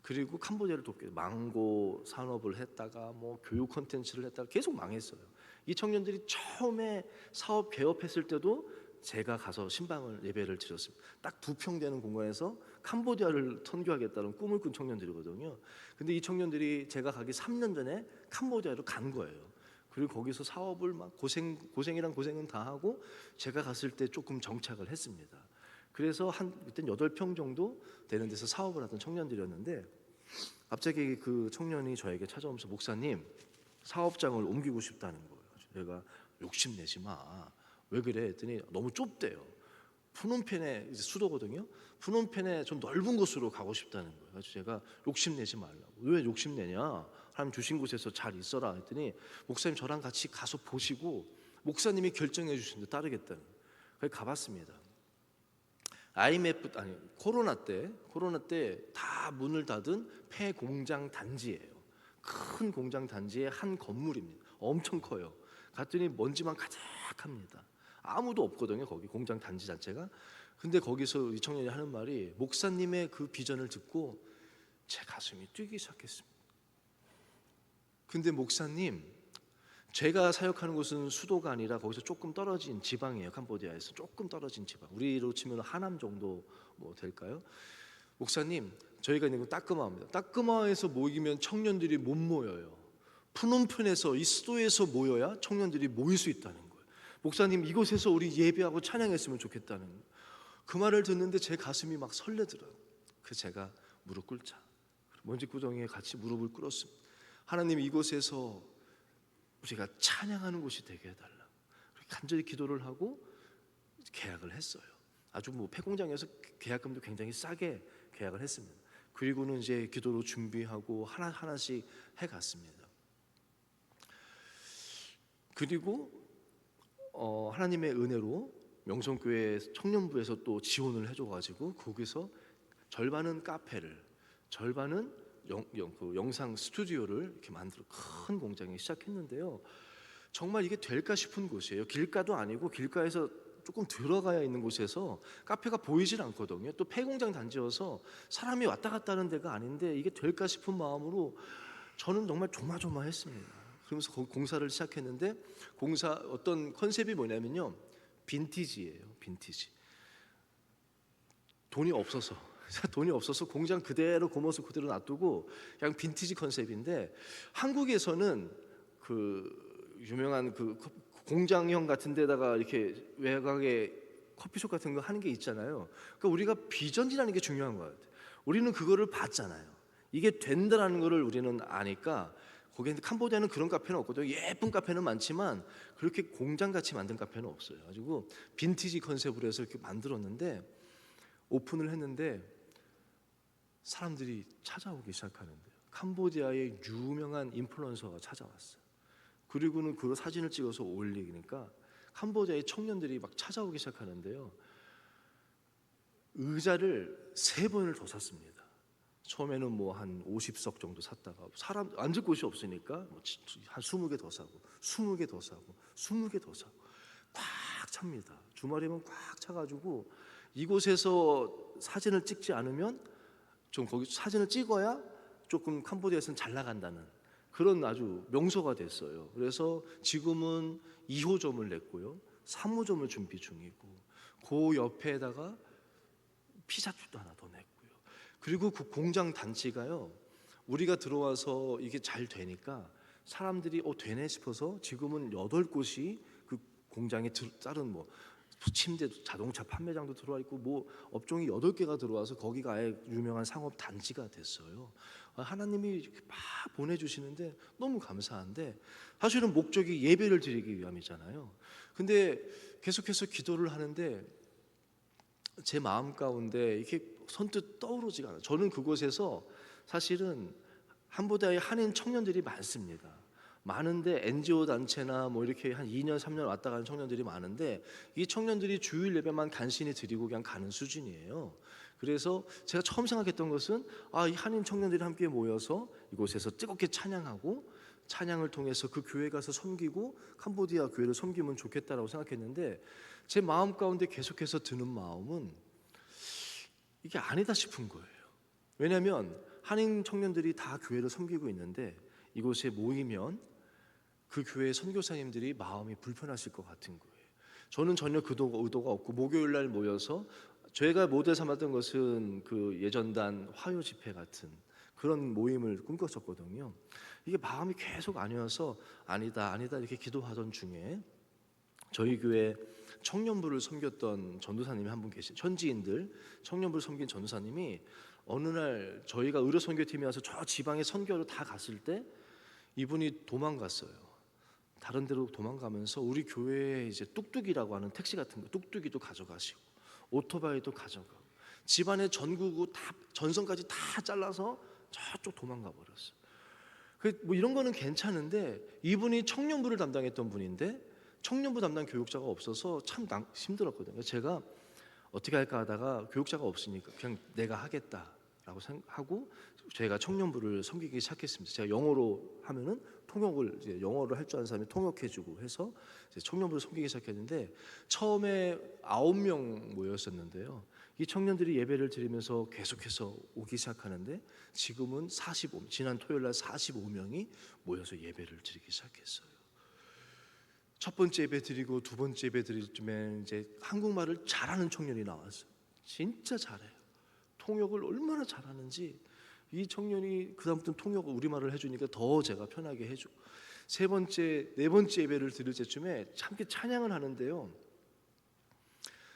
그리고 캄보디아를 돕게 망고 산업을 했다가 뭐 교육 콘텐츠를 했다가 계속 망했어요. 이 청년들이 처음에 사업 개업했을 때도 제가 가서 신방을 예배를 드렸습니다. 딱 2평 되는 공간에서 캄보디아를 선교하겠다는 꿈을 꾼 청년들이거든요. 근데 이 청년들이 제가 가기 3년 전에 캄보디아로 간 거예요. 그리고 거기서 사업을 막 고생이란 고생은 다 하고 제가 갔을 때 조금 정착을 했습니다. 그래서 그때는 8평 정도 되는 데서 사업을 하던 청년들이었는데 갑자기 그 청년이 저에게 찾아오면서 목사님 사업장을 옮기고 싶다는 거예요. 제가 욕심내지 마. 왜 그래? 했더니 너무 좁대요. 푸놈펜에 이제 수도거든요. 푸놈펜에 좀 넓은 곳으로 가고 싶다는 거예요. 그래서 제가 욕심내지 말라고. 왜 욕심내냐? 하나님 주신 곳에서 잘 있어라 했더니 목사님 저랑 같이 가서 보시고 목사님이 결정해 주신 데 따르겠다는 거예요. 그래서 가봤습니다. 코로나 때 다 문을 닫은 폐공장 단지예요. 큰 공장 단지의 한 건물입니다. 엄청 커요. 갔더니 먼지만 가득합니다. 아무도 없거든요. 거기 공장 단지 자체가. 근데 거기서 이 청년이 하는 말이 목사님의 그 비전을 듣고 제 가슴이 뛰기 시작했습니다. 근데 목사님, 제가 사역하는 곳은 수도가 아니라 거기서 조금 떨어진 지방이에요. 캄보디아에서 조금 떨어진 지방. 우리로 치면 하남 정도 뭐 될까요? 목사님, 저희가 있는 건 따끄마입니다. 따끄마에서 모이면 청년들이 못 모여요. 푸놈펜에서 이 수도에서 모여야 청년들이 모일 수 있다는 거예요. 목사님, 이곳에서 우리 예배하고 찬양했으면 좋겠다는 거예요. 그 말을 듣는데 제 가슴이 막 설레더라고요. 그래서 제가 무릎 꿇자, 먼지구덩이에 같이 무릎을 꿇었습니다. 하나님, 이곳에서 우리가 찬양하는 곳이 되게 해달라. 간절히 기도를 하고 계약을 했어요. 아주 뭐 폐공장에서 계약금도 굉장히 싸게 계약을 했습니다. 그리고는 이제 기도로 준비하고 하나씩 해갔습니다. 그리고 하나님의 은혜로 명성교회 청년부에서 또 지원을 해줘가지고 거기서 절반은 카페를, 절반은 영상 스튜디오를 이렇게 만들어 큰 공장이 시작했는데요. 정말 이게 될까 싶은 곳이에요. 길가도 아니고 길가에서 조금 들어가야 있는 곳에서 카페가 보이질 않거든요. 또 폐공장 단지여서 사람이 왔다 갔다 하는 데가 아닌데 이게 될까 싶은 마음으로 저는 정말 조마조마했습니다. 그러면서 공사를 시작했는데 공사 어떤 컨셉이 뭐냐면요, 빈티지예요. 빈티지. 돈이 없어서 공장 그대로 그 모습 그대로 놔두고 그냥 빈티지 컨셉인데, 한국에서는 그 유명한 그 공장형 같은 데다가 이렇게 외곽에 커피숍 같은 거 하는 게 있잖아요. 그러니까 우리가 비전이라는 게 중요한 것 같아요. 우리는 그거를 봤잖아요. 이게 된다라는 거를 우리는 아니까. 거기 캄보디아는 그런 카페는 없거든요. 예쁜 카페는 많지만 그렇게 공장같이 만든 카페는 없어요. 가지고 빈티지 컨셉으로 해서 이렇게 만들었는데, 오픈을 했는데 사람들이 찾아오기 시작하는데요. 캄보디아의 유명한 인플루언서가 찾아왔어요. 그리고는 그 사진을 찍어서 올리니까 캄보디아의 청년들이 막 찾아오기 시작하는데요. 의자를 3번을 더 샀습니다. 처음에는 뭐 한 50석 정도 샀다가 사람 앉을 곳이 없으니까 한 20개 더 사고 20개 더 사고 20개 더 사고 꽉 찹니다. 주말이면 꽉 차가지고 이곳에서 사진을 찍지 않으면 좀 거기 사진을 찍어야 조금 캄보디아에서는 잘 나간다는 그런 아주 명소가 됐어요. 그래서 지금은 2호점을 냈고요, 3호점을 준비 중이고, 그 옆에다가 피자집도 하나 더 냈고요. 그리고 그 공장 단지가요, 우리가 들어와서 이게 잘 되니까 사람들이 되네 싶어서 지금은 8곳이 그 공장에 다른 뭐 침대, 자동차 판매장도 들어와 있고 뭐 업종이 8개가 들어와서 거기가 아예 유명한 상업 단지가 됐어요. 하나님이 이렇게 막 보내주시는데 너무 감사한데, 사실은 목적이 예배를 드리기 위함이잖아요. 근데 계속해서 기도를 하는데 제 마음 가운데 이렇게 선뜻 떠오르지가 않아요. 저는 그곳에서 사실은 캄보디아의 한인 청년들이 많습니다. 많은데 NGO 단체나 뭐 이렇게 한 2년 3년 왔다 가는 청년들이 많은데, 이 청년들이 주일 예배만 간신히 드리고 그냥 가는 수준이에요. 그래서 제가 처음 생각했던 것은 이 한인 청년들이 함께 모여서 이곳에서 뜨겁게 찬양하고 찬양을 통해서 그 교회 가서 섬기고 캄보디아 교회를 섬기면 좋겠다라고 생각했는데, 제 마음 가운데 계속해서 드는 마음은 이게 아니다 싶은 거예요. 왜냐하면 한인 청년들이 다 교회를 섬기고 있는데 이곳에 모이면 그 교회 선교사님들이 마음이 불편하실 것 같은 거예요. 저는 전혀 그 의도가 없고, 목요일 날 모여서 저희가 모델 삼았던 것은 그 예전단 화요 집회 같은 그런 모임을 꿈꿨었거든요. 이게 마음이 계속 아니어서 아니다 이렇게 기도하던 중에 저희 교회 청년부를 섬겼던 전도사님이 한 분 계신, 현지인들 청년부를 섬긴 전도사님이 어느 날 저희가 의료 선교팀이 와서 저 지방에 선교로 다 갔을 때 이분이 도망갔어요. 다른 데로 도망가면서 우리 교회에 이제 뚝뚝이라고 하는 택시 같은 거 뚝뚝이도 가져가시고 오토바이도 가져가고 집안의 전구구 다 전선까지 다 잘라서 저쪽 도망가 버렸어요. 뭐 이런 거는 괜찮은데 이분이 청년부를 담당했던 분인데 청년부 담당 교육자가 없어서 참 힘들었거든요. 제가 어떻게 할까 하다가 교육자가 없으니까 그냥 내가 하겠다라고 생각하고 제가 청년부를 섬기기 시작했습니다. 제가 영어로 하면은 통역을 이제 영어를 할 줄 아는 사람이 통역해주고 해서 이제 청년부를 섬기기 시작했는데 처음에 9명 모였었는데요. 이 청년들이 예배를 드리면서 계속해서 오기 시작하는데 지금은 지난 토요일 날 45명이 모여서 예배를 드리기 시작했어요. 첫 번째 예배 드리고 두 번째 예배 드릴 쯤에 이제 한국말을 잘하는 청년이 나왔어요. 진짜 잘해요. 통역을 얼마나 잘하는지 이 청년이 그다음부터 통역을 우리말을 해주니까 더 제가 편하게 해줘. 세 번째, 네 번째 예배를 드릴 때쯤에 함께 찬양을 하는데요.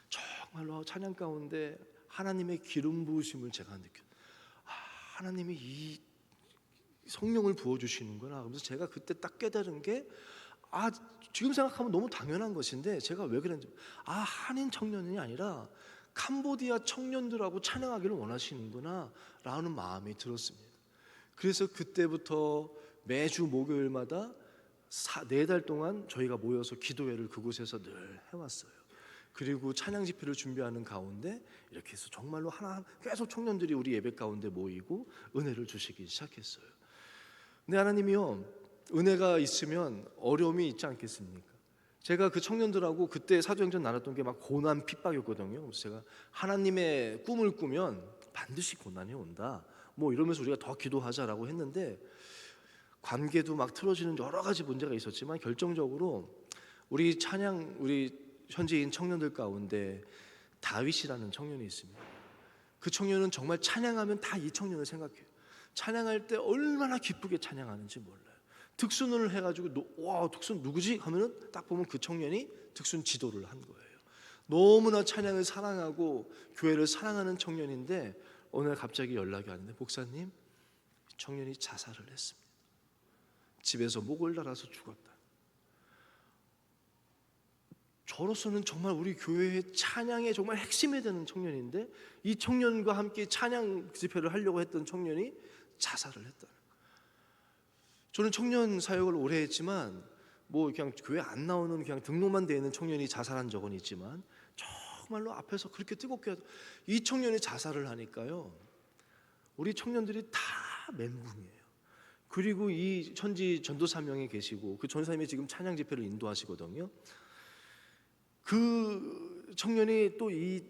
정말로 찬양 가운데 하나님의 기름 부으심을 제가 느껴요. 하나님이 이 성령을 부어주시는구나. 그래서 제가 그때 딱 깨달은 게 지금 생각하면 너무 당연한 것인데 제가 왜 그랬는지 한인 청년이 아니라 캄보디아 청년들하고 찬양하기를 원하시는구나 라는 마음이 들었습니다. 그래서 그때부터 매주 목요일마다 4달 동안 저희가 모여서 기도회를 그곳에서 늘 해왔어요. 그리고 찬양 집회를 준비하는 가운데 이렇게 해서 정말로 계속 청년들이 우리 예배 가운데 모이고 은혜를 주시기 시작했어요. 근데 하나님이요, 은혜가 있으면 어려움이 있지 않겠습니까? 제가 그 청년들하고 그때 사도행전 나눴던 게 막 고난 핍박이었거든요. 그래서 제가 하나님의 꿈을 꾸면 반드시 고난이 온다 뭐 이러면서 우리가 더 기도하자라고 했는데 관계도 막 틀어지는 여러 가지 문제가 있었지만 결정적으로 우리 현지인 청년들 가운데 다윗이라는 청년이 있습니다. 그 청년은 정말 찬양하면 다 이 청년을 생각해요. 찬양할 때 얼마나 기쁘게 찬양하는지 몰라요. 득순을 해가지고 와 득순 누구지? 하면은 딱 보면 그 청년이 득순 지도를 한 거예요. 너무나 찬양을 사랑하고 교회를 사랑하는 청년인데 어느 날 갑자기 연락이 왔는데 목사님, 청년이 자살을 했습니다. 집에서 목을 달아서 죽었다. 저로서는 정말 우리 교회의 찬양의 정말 핵심이 되는 청년인데 이 청년과 함께 찬양 집회를 하려고 했던 청년이 자살을 했다. 저는 청년 사역을 오래 했지만 뭐 그냥 교회 안 나오는 그냥 등록만 돼 있는 청년이 자살한 적은 있지만 정말로 앞에서 그렇게 뜨겁게 이 청년이 자살을 하니까요, 우리 청년들이 다 멘붕이에요. 그리고 이 현지 전도사명에 계시고 그 전도사님이 지금 찬양 집회를 인도하시거든요. 그 청년이 또 이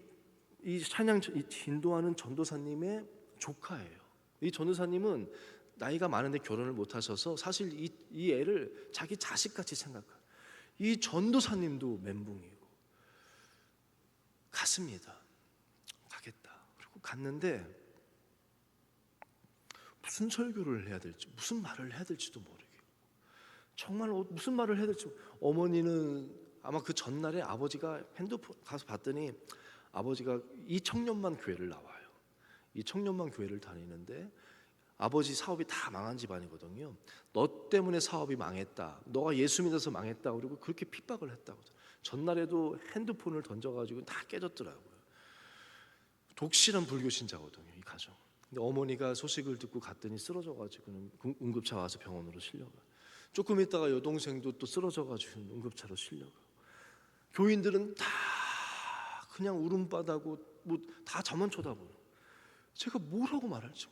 찬양 인도하는 전도사님의 조카예요. 이 전도사님은 나이가 많은데 결혼을 못 하셔서 사실 이 애를 자기 자식같이 생각해요. 이 전도사님도 멘붕이고 갔습니다. 가겠다. 그리고 갔는데 무슨 설교를 해야 될지, 무슨 말을 해야 될지도 모르겠고 정말 무슨 말을 해야 될지. 어머니는 아마 그 전날에 아버지가 핸드폰 가서 봤더니 아버지가 이 청년만 교회를 나와요. 이 청년만 교회를 다니는데 아버지 사업이 다 망한 집안이거든요. 너 때문에 사업이 망했다. 너가 예수 믿어서 망했다. 그리고 그렇게 핍박을 했다고. 전날에도 핸드폰을 던져가지고 다 깨졌더라고요. 독실한 불교 신자거든요, 이 가정. 근데 어머니가 소식을 듣고 갔더니 쓰러져가지고는 응급차 와서 병원으로 실려가. 조금 있다가 여동생도 또 쓰러져가지고 응급차로 실려가. 교인들은 다 그냥 울음바다고 뭐 다 저만 쳐다보는. 제가 뭐라고 말할지.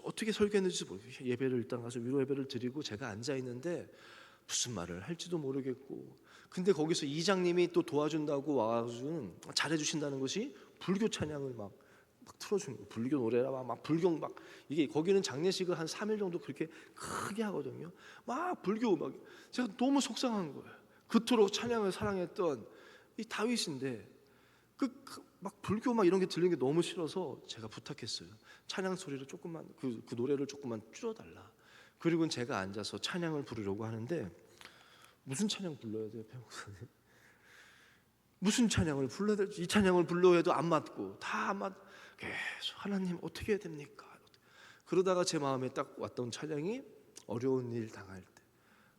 어떻게 설교했는지 모르겠어요. 예배를 일단 가서 위로 예배를 드리고 제가 앉아 있는데 무슨 말을 할지도 모르겠고. 근데 거기서 이장님이 또 도와준다고 와가지고 잘해주신다는 것이 불교 찬양을 막 틀어주는 거예요. 불교 노래라 막 불경 막 이게 거기는 장례식을 한 3일 정도 그렇게 크게 하거든요. 막 불교 막 제가 너무 속상한 거예요. 그토록 찬양을 사랑했던 이 다윗인데 막 불교 막 이런 게 들리는 게 너무 싫어서 제가 부탁했어요. 찬양 소리를 조금만 그 노래를 조금만 줄여달라. 그리고 제가 앉아서 찬양을 부르려고 하는데 무슨 찬양 불러야 돼요, 배목사님? 무슨 찬양을 불러야 될지 이 찬양을 불러야 해도 안 맞고 다 안 맞. 계속 하나님 어떻게 해야 됩니까? 그러다가 제 마음에 딱 왔던 찬양이 어려운 일 당할 때,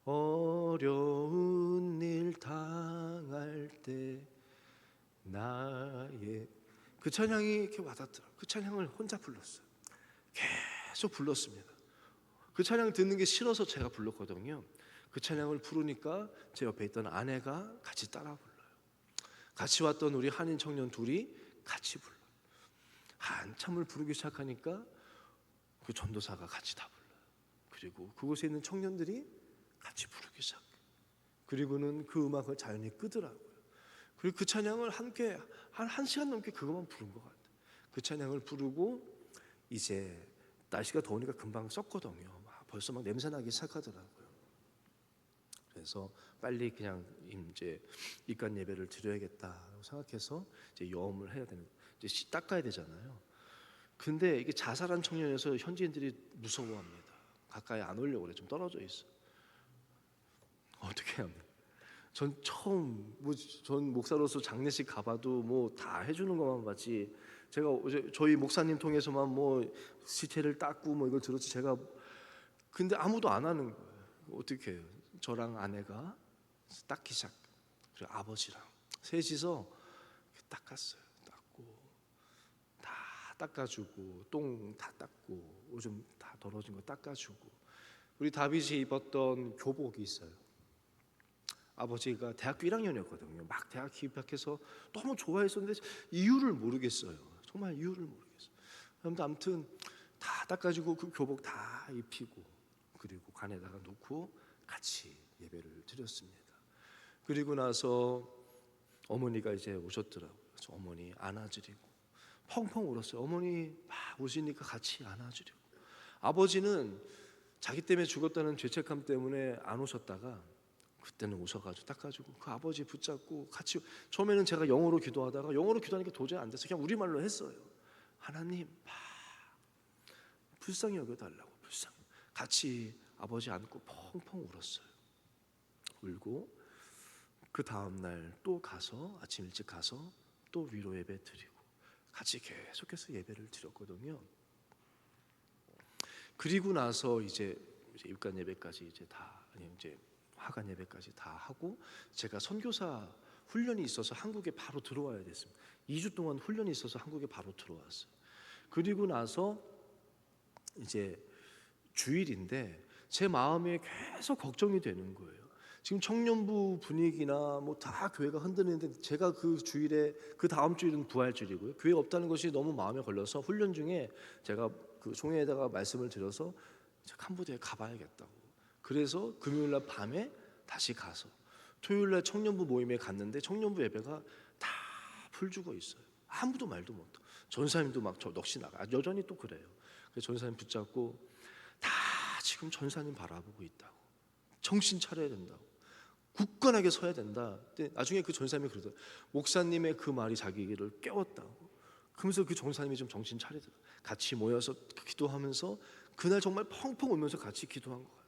어려운 일 당할 때 나의 그 찬양이 이렇게 와닿더라고요. 그 찬양을 혼자 불렀어요. 계속 불렀습니다. 그 찬양 듣는 게 싫어서 제가 불렀거든요. 그 찬양을 부르니까 제 옆에 있던 아내가 같이 따라 불러요. 같이 왔던 우리 한인 청년 둘이 같이 불러요. 한참을 부르기 시작하니까 그 전도사가 같이 다 불러요. 그리고 그곳에 있는 청년들이 같이 부르기 시작해요. 그리고는 그 음악을 자연히 끄더라고요. 그리고 그 찬양을 함께 한 1시간 넘게 그것만 부른 것 같아요. 그 찬양을 부르고 이제 날씨가 더우니까 금방 썩거든요. 벌써 막 냄새 나기 시작하더라고요. 그래서 빨리 그냥 이제 입간 예배를 드려야겠다고 생각해서 이제 염을 해야 되는, 이제 닦아야 되잖아요. 근데 이게 자살한 청년에서 현지인들이 무서워합니다. 가까이 안 오려고 그래. 좀 떨어져 있어. 어떻게 합니까? 전 처음 전 목사로서 장례식 가봐도 뭐 다 해주는 것만 봤지. 제가 어제 저희 목사님 통해서만 뭐 시체를 닦고 뭐 이걸 들었지. 제가 근데 아무도 안 하는 거예요. 어떻게 해요? 저랑 아내가 닦기 시작. 그리고 아버지랑 셋이서 닦았어요. 닦고 다 닦아주고 똥 다 닦고 오줌 다 더러진 거 닦아주고. 우리 다윗이 입었던 교복이 있어요. 아버지가 대학교 1학년이었거든요. 막 대학 입학해서 너무 좋아했었는데 이유를 모르겠어요. 정말 이유를 모르겠어요. 그런데 아무튼 다 닦아주고 그 교복 다 입히고 그리고 관에다가 놓고 같이 예배를 드렸습니다. 그리고 나서 어머니가 이제 오셨더라고요. 그래서 어머니 안아드리고 펑펑 울었어요. 어머니 막 우시니까 같이 안아주려고. 아버지는 자기 때문에 죽었다는 죄책감 때문에 안 오셨다가 그때는 오셔가지고 닦아주고 그 아버지 붙잡고 같이. 처음에는 제가 영어로 기도하다가 영어로 기도하니까 도저히 안 돼서 그냥 우리말로 했어요. 하나님 불쌍히 여겨달라고. 불쌍히 같이 아버지 안고 펑펑 울었어요. 울고 그 다음날 또 가서 아침 일찍 가서 또 위로 예배 드리고 같이 계속해서 예배를 드렸거든요. 그리고 나서 이제 입간 예배까지 이제 다 이제 하간 예배까지 다 하고 제가 선교사 훈련이 있어서 한국에 바로 들어와야 됐습니다. 2주 동안 훈련이 있어서 한국에 바로 들어왔어요. 그리고 나서 이제 주일인데 제 마음에 계속 걱정이 되는 거예요. 지금 청년부 분위기나 뭐 다 교회가 흔들리는데 제가 그 주일에 그 다음 주일은 부활주일이고요. 교회 없다는 것이 너무 마음에 걸려서 훈련 중에 제가 그 종회에다가 말씀을 드려서 캄보디아에 가봐야겠다고. 그래서 금요일날 밤에 다시 가서 토요일날 청년부 모임에 갔는데 청년부 예배가 다 풀 죽어 있어요. 아무도 말도 못하고 전사님도 막 저 넋이 나가. 여전히 또 그래요. 그래서 전사님 붙잡고 다 지금 전사님 바라보고 있다고. 정신 차려야 된다고. 굳건하게 서야 된다. 근데 나중에 그 전사님이 그러더라고요. 목사님의 그 말이 자기를 깨웠다고. 그러면서 그 전사님이 좀 정신 차리더라고요. 같이 모여서 기도하면서 그날 정말 펑펑 울면서 같이 기도한 것 같아요.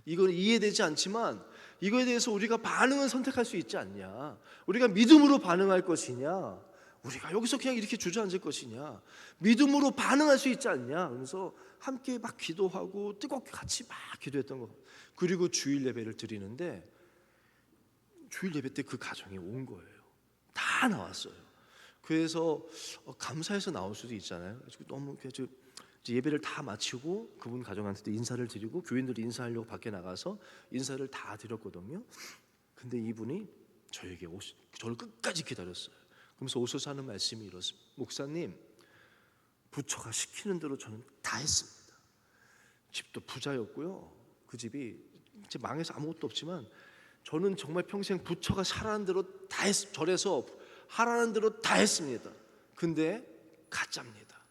이건 이해되지 않지만 이거에 대해서 우리가 반응을 선택할 수 있지 않냐. 우리가 믿음으로 반응할 것이냐, 우리가 여기서 그냥 이렇게 주저앉을 것이냐. 믿음으로 반응할 수 있지 않냐. 그래서 함께 막 기도하고 뜨겁게 같이 막 기도했던 거. 그리고 주일 예배를 드리는데 주일 예배 때 그 가정이 온 거예요. 다 나왔어요. 그래서 감사해서 나올 수도 있잖아요. 너무 예배를 다 마치고 그분 가정한테도 인사를 드리고 교인들이 인사하려고 밖에 나가서 인사를 다 드렸거든요. 근데 이분이 저를 끝까지 기다렸어요. 그러면서 오셔서 하는 말씀이 이렇습니다. 목사님, 부처가 시키는 대로 저는 다 했습니다. 집도 부자였고요. 그 집이 이제 망해서 아무것도 없지만 저는 정말 평생 부처가 하라는 대로 다 절에서 하라는 대로 다 했습니다. 근데 가짜입니다.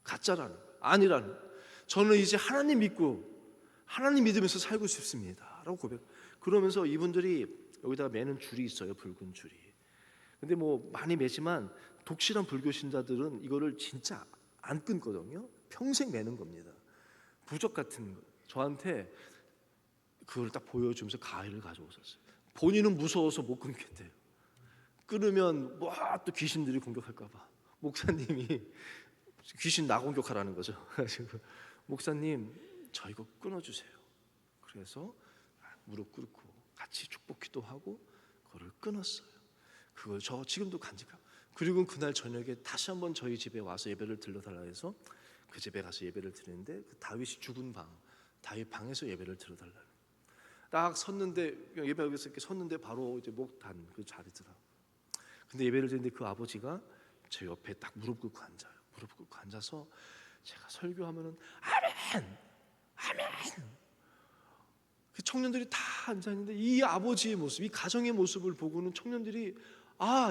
가짜라는 거예요. 아니라는 거예요. 저는 이제 하나님 믿고 하나님 믿으면서 살고 싶습니다 라고 고백. 그러면서 이분들이 여기다가 매는 줄이 있어요. 붉은 줄이. 근데 뭐 많이 매지만 독실한 불교 신자들은 이거를 진짜 안 끊거든요. 평생 매는 겁니다. 부적 같은 거. 저한테 그걸 딱 보여주면서 가위를 가져오셨어요. 본인은 무서워서 못 끊겠대요. 끊으면 뭐 또 귀신들이 공격할까 봐. 목사님이 귀신 나 공격하라는 거죠. 그래가지고 목사님 저 이거 끊어주세요. 그래서 무릎 꿇고 같이 축복기도 하고 그걸 끊었어요. 그걸 저 지금도 간직하고. 그리고 그날 저녁에 다시 한번 저희 집에 와서 예배를 드려달라 해서 그 집에 가서 예배를 드리는데 그 다윗이 죽은 방, 다윗 방에서 예배를 드려달라. 딱 섰는데 예배하면서 이렇게 섰는데 바로 이제 목단 그 자리더라. 근데 예배를 드리는데 그 아버지가 제 옆에 딱 무릎 꿇고 앉아요. 무릎 꿇고 앉아서 제가 설교하면은 아멘, 아멘. 그 청년들이 다 앉아 있는데 이 아버지의 모습, 이 가정의 모습을 보고는 청년들이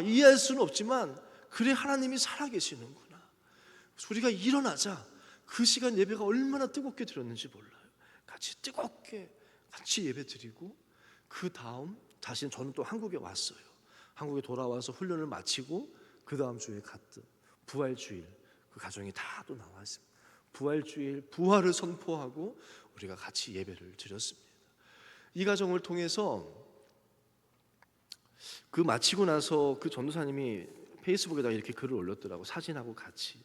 이해할 수는 없지만 그래 하나님이 살아계시는구나. 우리가 일어나자 그 시간 예배가 얼마나 뜨겁게 드렸는지 몰라요. 같이 뜨겁게 같이 예배 드리고 그 다음 다시 저는 또 한국에 왔어요. 한국에 돌아와서 훈련을 마치고 그 다음 주에 갔던 부활주일 그 가정이 다 또 나와 있습니다. 부활주일 부활을 선포하고 우리가 같이 예배를 드렸습니다. 이 가정을 통해서 그 마치고 나서 그 전도사님이 페이스북에다 이렇게 글을 올렸더라고. 사진하고 같이.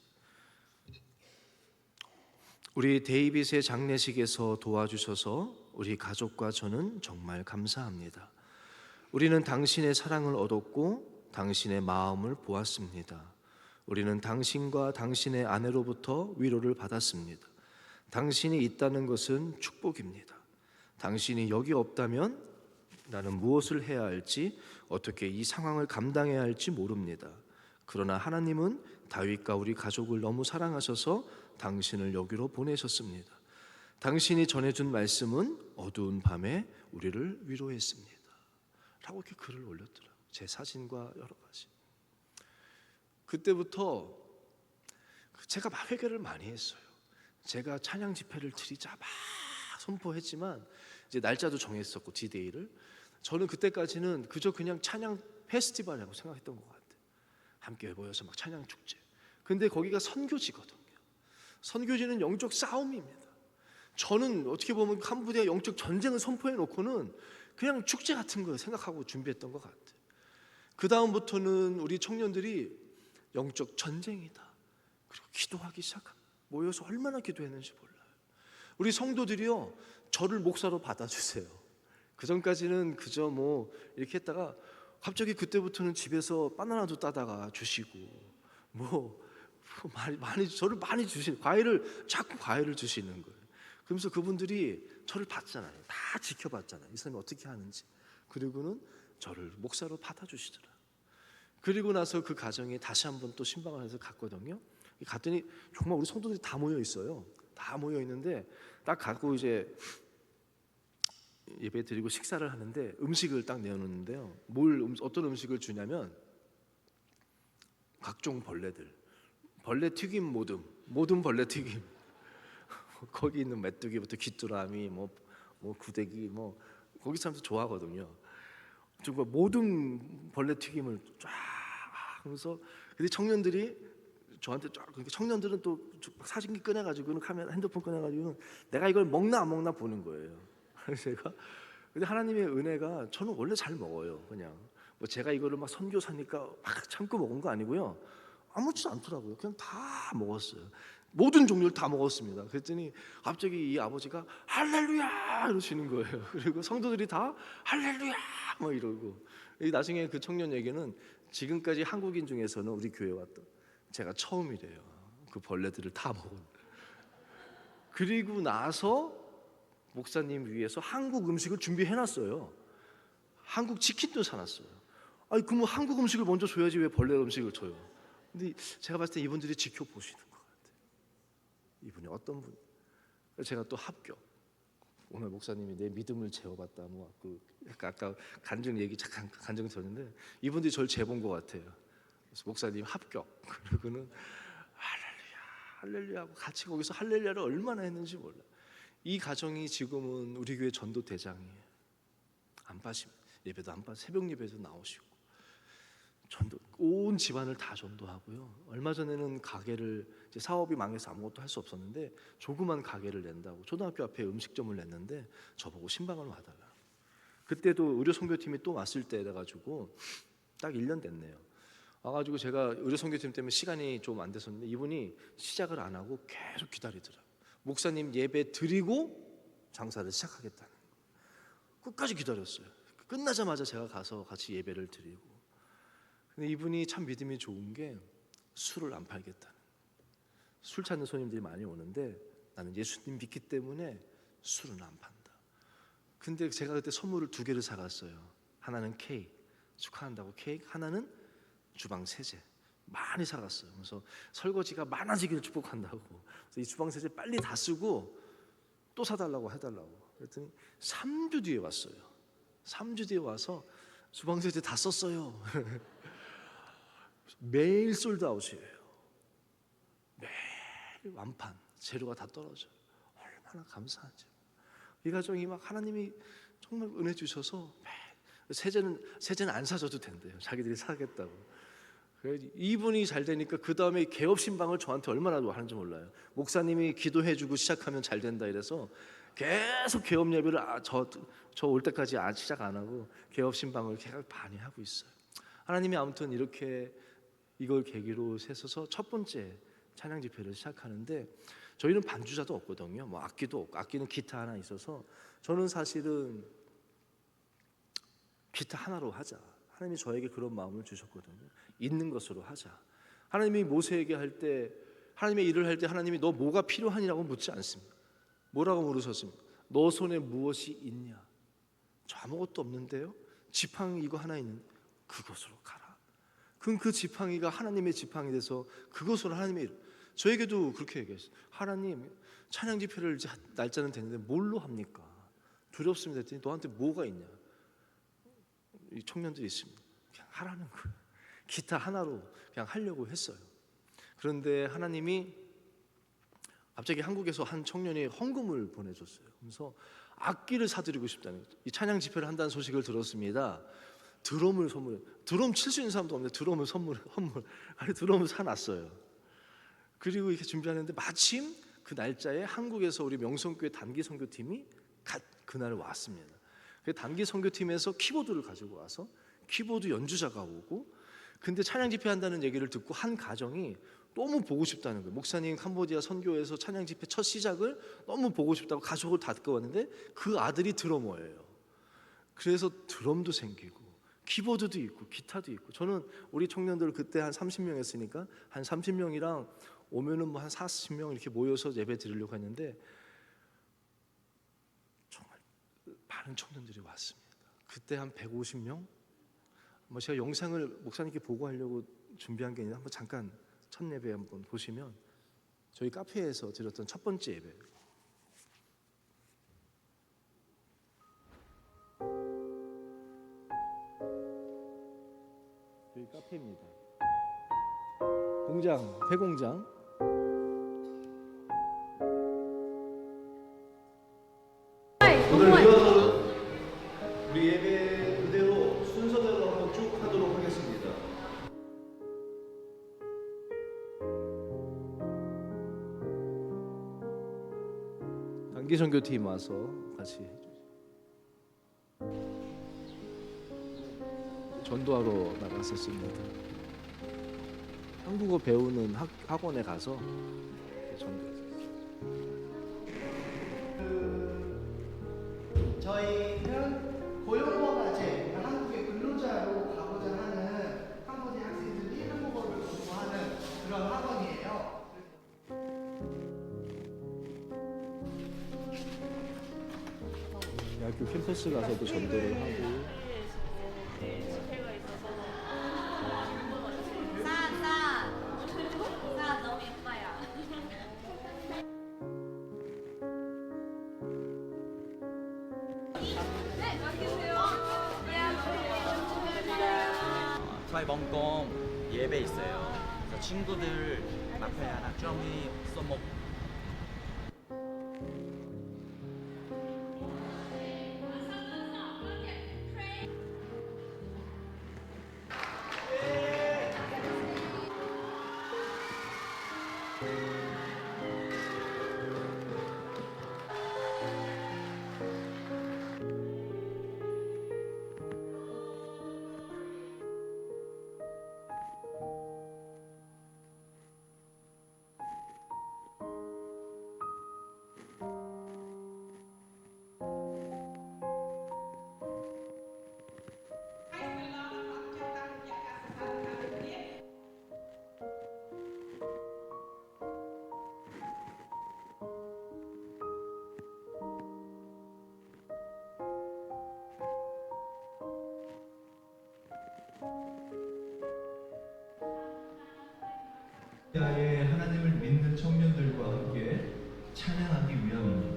우리 데이빗의 장례식에서 도와주셔서 우리 가족과 저는 정말 감사합니다. 우리는 당신의 사랑을 얻었고 당신의 마음을 보았습니다. 우리는 당신과 당신의 아내로부터 위로를 받았습니다. 당신이 있다는 것은 축복입니다. 당신이 여기 없다면 나는 무엇을 해야 할지, 어떻게 이 상황을 감당해야 할지 모릅니다. 그러나 하나님은 다윗과 우리 가족을 너무 사랑하셔서 당신을 여기로 보내셨습니다. 당신이 전해준 말씀은 어두운 밤에 우리를 위로했습니다. 라고 이렇게 글을 올렸더라고요. 제 사진과 여러 가지. 그때부터 제가 막 회개를 많이 했어요. 제가 찬양 집회를 드리자 막 선포했지만 이제 날짜도 정했었고 디데이를 저는 그때까지는 그저 그냥 찬양 페스티벌이라고 생각했던 것 같아요. 함께 모여서 막 찬양 축제. 근데 거기가 선교지거든요. 선교지는 영적 싸움입니다. 저는 어떻게 보면 한 부대의 영적 전쟁을 선포해 놓고는 그냥 축제 같은 거 생각하고 준비했던 것 같아요. 그 다음부터는 우리 청년들이 영적 전쟁이다. 그리고 기도하기 시작합니다. 모여서 얼마나 기도했는지 몰라요. 우리 성도들이요 저를 목사로 받아주세요. 그 전까지는 그저 뭐 이렇게 했다가 갑자기 그때부터는 집에서 바나나도 따다가 주시고 많이 저를 많이 주시는 과일을 자꾸 과일을 주시는 거예요. 그러면서 그분들이 저를 봤잖아요. 다 지켜봤잖아요. 이 사람이 어떻게 하는지. 그리고는 저를 목사로 받아주시더라. 그리고 나서 그 가정에 다시 한번 또 신방을 해서 갔거든요. 갔더니 정말 우리 성도들이 다 모여 있어요. 다 모여 있는데 딱 가고 이제 예배 드리고 식사를 하는데 음식을 딱 내어놓는데요. 어떤 음식을 주냐면 각종 벌레들, 벌레 튀김 모든 벌레 튀김. 거기 있는 메뚜기부터 귀뚜라미, 뭐 구데기, 거기 사람들 좋아하거든요. 정말 모든 벌레 튀김을 쫙 하면서 근데 청년들이 저한테 쫙 그러니까 청년들은 또 사진기 꺼내가지고는 카메라 핸드폰 꺼내가지고는 내가 이걸 먹나 안 먹나 보는 거예요. 그래서 제가 근데 하나님의 은혜가 저는 원래 잘 먹어요. 그냥 뭐 제가 이거를 막 선교사니까 막 참고 먹은 거 아니고요. 아무렇지도 않더라고요. 그냥 다 먹었어요. 모든 종류를 다 먹었습니다. 그랬더니 갑자기 이 아버지가 할렐루야 이러시는 거예요. 그리고 성도들이 다 할렐루야 막 이러고 나중에 그 청년에게는 지금까지 한국인 중에서는 우리 교회 왔던 제가 처음이래요. 그 벌레들을 다 먹은. 그리고 나서 목사님 위해서 한국 음식을 준비해놨어요. 한국 치킨도 사놨어요. 아니 그러면 한국 음식을 먼저 줘야지 왜 벌레 음식을 줘요? 근데 제가 봤을 때 이분들이 지켜보시는 것 같아요. 이분이 어떤 분? 제가 또 합격. 오늘 목사님이 내 믿음을 재어봤다. 아까 간증 얘기 잠깐 간증 들었는데 이분들이 저를 재본 것 같아요. 그래서 목사님 합격. 그러고는 할렐루야, 할렐루야 하고 같이 거기서 할렐루야를 얼마나 했는지 몰라. 이 가정이 지금은 우리 교회 전도 대장이에요. 안 빠집니다. 예배도 안 빠. 새벽 예배도 나오시고 전도 온 집안을 다 전도하고요. 얼마 전에는 가게를 이제 사업이 망해서 아무것도 할 수 없었는데 조그만 가게를 낸다고 초등학교 앞에 음식점을 냈는데 저보고 신방을 와달라. 그때도 의료 선교팀이 또 왔을 때라 가지고 딱 1년 됐네요. 와가지고 제가 의료 선교팀 때문에 시간이 좀 안 됐었는데 이분이 시작을 안 하고 계속 기다리더라고요. 목사님 예배 드리고 장사를 시작하겠다는 거예요. 끝까지 기다렸어요. 끝나자마자 제가 가서 같이 예배를 드리고. 근데 이분이 참 믿음이 좋은 게 술을 안 팔겠다는. 술 찾는 손님들이 많이 오는데 나는 예수님 믿기 때문에 술은 안 판다. 근데 제가 그때 선물을 2개를 사갔어요. 하나는 케이크, 축하한다고 케이크, 하나는 주방 세제. 많이 사갔어요. 그래서 설거지가 많아지기를 축복한다고. 그래서 이 주방 세제 빨리 다 쓰고 또 사달라고 해달라고. 그랬더니 3주 뒤에 왔어요. 3주 뒤에 와서 주방 세제 다 썼어요. 매일 솔드아웃이에요. 매일 완판, 재료가 다 떨어져요. 얼마나 감사한지. 이 가정이 막 하나님이 정말 은혜 주셔서 세제는 안 사줘도 된대요. 자기들이 사겠다고. 그래서 이분이 잘 되니까 그 다음에 개업 신방을 저한테 얼마나 하는지 몰라요. 목사님이 기도해주고 시작하면 잘 된다 이래서 계속 개업 예배를 저 올 때까지 시작 안 하고 개업 신방을 계속 많이 하고 있어요. 하나님이 아무튼 이렇게 이걸 계기로 세서서 첫 번째 찬양 집회를 시작하는데 저희는 반주자도 없거든요. 뭐 악기도 없고, 악기는 기타 하나 있어서 저는 사실은 기타 하나로 하자. 하나님이 저에게 그런 마음을 주셨거든요. 있는 것으로 하자. 하나님이 모세에게 할 때, 하나님의 일을 할 때 하나님이 너 뭐가 필요하니라고 묻지 않습니다. 뭐라고 물으셨습니까? 너 손에 무엇이 있냐? 저 아무것도 없는데요. 지팡이 이거 하나 있는 그것으로 가라. 그럼 그 지팡이가 하나님의 지팡이 돼서 그것으로 하나님의 일. 저에게도 그렇게 얘기했어요. 하나님 찬양 집회를 이제 날짜는 됐는데 뭘로 합니까? 두렵습니다 했더니 너한테 뭐가 있냐? 이 청년들이 있습니다. 그냥 하라는 거예요. 기타 하나로 그냥 하려고 했어요. 그런데 하나님이 갑자기 한국에서 한 청년이 헌금을 보내줬어요. 그래서 악기를 사드리고 싶다는 거예요. 이 찬양 집회를 한다는 소식을 들었습니다. 드럼을 선물해. 드럼 칠 수 있는 사람도 없는데 드럼을 드럼을 사놨어요. 그리고 이렇게 준비하는데 마침 그 날짜에 한국에서 우리 명성교회 단기 선교팀이 그날 왔습니다. 그 단기 선교팀에서 키보드를 가지고 와서 키보드 연주자가 오고, 근데 찬양 집회 한다는 얘기를 듣고 한 가정이 너무 보고 싶다는 거예요. 목사님 캄보디아 선교에서 찬양 집회 첫 시작을 너무 보고 싶다고 가족을 다 데리고 왔는데 그 아들이 드러머예요. 그래서 드럼도 생기고 키보드도 있고 기타도 있고, 저는 우리 청년들 그때 한 30명 했으니까 한 30명이랑 오면은 뭐 한 40명 이렇게 모여서 예배 드리려고 했는데 정말 많은 청년들이 왔습니다. 그때 한 150명? 뭐 제가 영상을 목사님께 보고하려고 준비한 게 아니라 한번 잠깐 첫 예배 한번 보시면 저희 카페에서 드렸던 첫 번째 예배. 여기 카페입니다. 공장, 폐공장. 오늘 이어서 우리 예배 그대로 순서대로 한번 쭉 하도록 하겠습니다. 단기 선교팀 와서 같이 전도하러 나갔었습니다. 한국어 배우는 학원에 가서 전도했었어요. 저희는 고용어과제, 한국의 근로자로 가고자 하는 캄보디아 학생들이 한국어를 공부하는 그런 학원이에요. 대학교 캠퍼스 가서도 전도를 하고. 너무 예뻐요. 저희 멍công 예배 있어요. 그래서 친구들 앞에 하나 좀이 써먹. 야의 하나님을 믿는 청년들과 함께 찬양하기 위함입니다.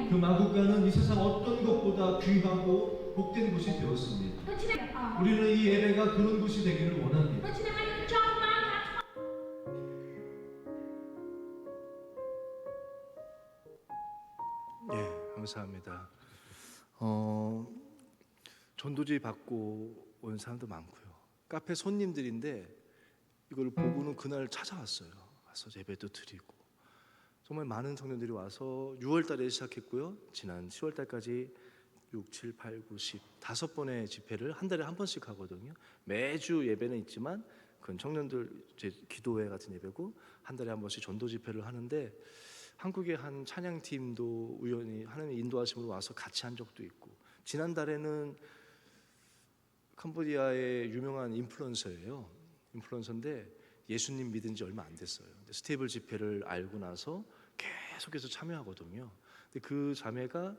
그 마국간은 이 세상 어떤 것보다 귀하고 복된 곳이 되었습니다. 우리는 이 예배가 그런 곳이 되기를 원합니다. 예, 감사합니다. 전도지 받고 온 사람도 많고요. 카페 손님들인데 이걸 보고는 그날 찾아왔어요. 와서 예배도 드리고 정말 많은 청년들이 와서 6월 달에 시작했고요. 지난 10월 달까지 6, 7, 8, 9, 10 다섯 번의 집회를 한 달에 한 번씩 하거든요. 매주 예배는 있지만 그건 청년들 이제 기도회 같은 예배고 한 달에 한 번씩 전도 집회를 하는데 한국의 한 찬양팀도 우연히 하나님의 인도하심으로 와서 같이 한 적도 있고 지난달에는 캄보디아의 유명한 인플루언서예요. 인플루언서인데 예수님 믿은 지 얼마 안 됐어요. 스테이블 집회를 알고 나서 계속해서 참여하거든요. 근데 그 자매가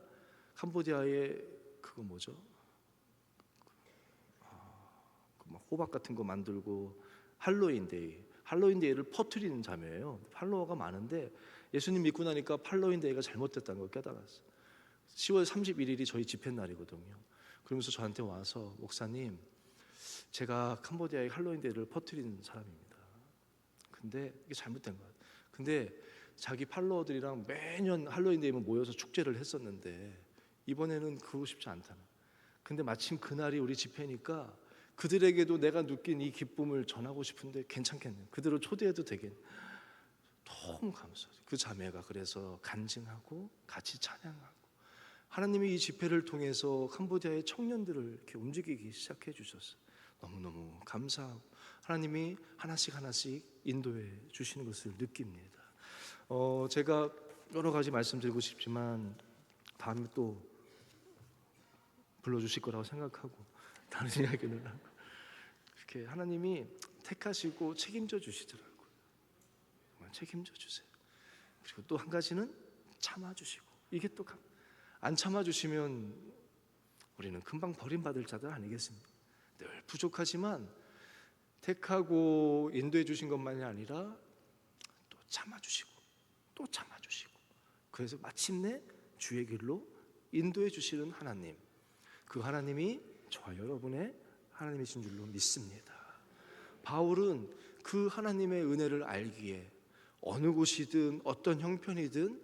캄보디아의 그거 뭐죠? 막 호박 같은 거 만들고 할로윈데이를 퍼뜨리는 자매예요. 팔로워가 많은데 예수님 믿고 나니까 할로윈데이가 잘못됐다는 걸 깨달았어요. 10월 31일이 저희 집회 날이거든요. 그러면서 저한테 와서 목사님, 제가 캄보디아의 할로윈데이를 퍼뜨리는 사람입니다. 근데 이게 잘못된 거예요. 근데 자기 팔로워들이랑 매년 할로윈데이면 모여서 축제를 했었는데 이번에는 그러고 싶지 않다는. 근데 마침 그날이 우리 집회니까 그들에게도 내가 느낀 이 기쁨을 전하고 싶은데 괜찮겠네요. 그들을 초대해도 되겠네. 너무 감사해요. 그 자매가 그래서 간증하고 같이 찬양하고 하나님이 이 집회를 통해서 캄보디아의 청년들을 이렇게 움직이기 시작해 주셨어요. 너무너무 감사하고 하나님이 하나씩 인도해 주시는 것을 느낍니다. 제가 여러 가지 말씀드리고 싶지만 다음에 또 불러주실 거라고 생각하고 다른 이야기를 하고 이렇게 하나님이 택하시고 책임져 주시더라고요. 정말 책임져 주세요. 그리고 또 한 가지는 참아주시고 이게 또 안 참아주시면 우리는 금방 버림받을 자들 아니겠습니까? 늘 부족하지만 택하고 인도해 주신 것만이 아니라 또 참아주시고 또 참아주시고 그래서 마침내 주의 길로 인도해 주시는 하나님, 그 하나님이 저와 여러분의 하나님이신 줄로 믿습니다. 바울은 그 하나님의 은혜를 알기에 어느 곳이든 어떤 형편이든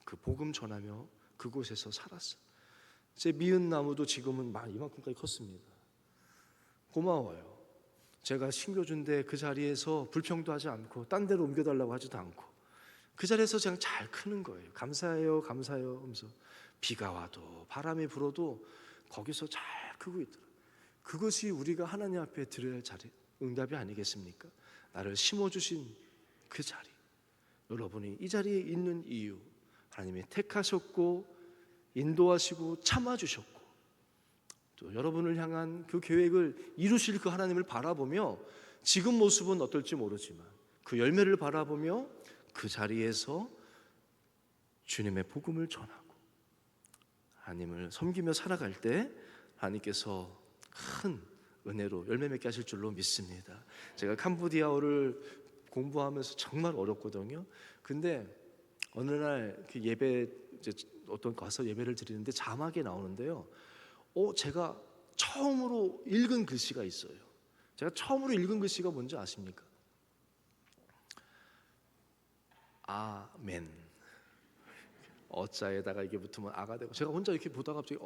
그 복음 전하며 그곳에서 살았어요. 제 미은 나무도 지금은 이만큼까지 컸습니다. 고마워요. 제가 심겨준데 그 자리에서 불평도 하지 않고 딴 데로 옮겨달라고 하지도 않고 그 자리에서 그냥 잘 크는 거예요. 감사해요 하면서 비가 와도 바람이 불어도 거기서 잘 크고 있더라고요. 그것이 우리가 하나님 앞에 드려야 할 자리, 응답이 아니겠습니까? 나를 심어주신 그 자리, 여러분이 이 자리에 있는 이유, 하나님이 택하셨고 인도하시고 참아주셨고 또 여러분을 향한 그 계획을 이루실 그 하나님을 바라보며 지금 모습은 어떨지 모르지만 그 열매를 바라보며 그 자리에서 주님의 복음을 전하고 하나님을 섬기며 살아갈 때 하나님께서 큰 은혜로 열매 맺게 하실 줄로 믿습니다. 제가 캄보디아어를 공부하면서 정말 어렵거든요. 근데 어느 날 그 예배 이제 어떤 가서 예배를 드리는데 자막에 나오는데요. 제가 처음으로 읽은 글씨가 있어요. 제가 처음으로 읽은 글씨가 뭔지 아십니까? 아멘. 어자에다가 이게 붙으면 아가 되고 제가 혼자 이렇게 보다가 갑자기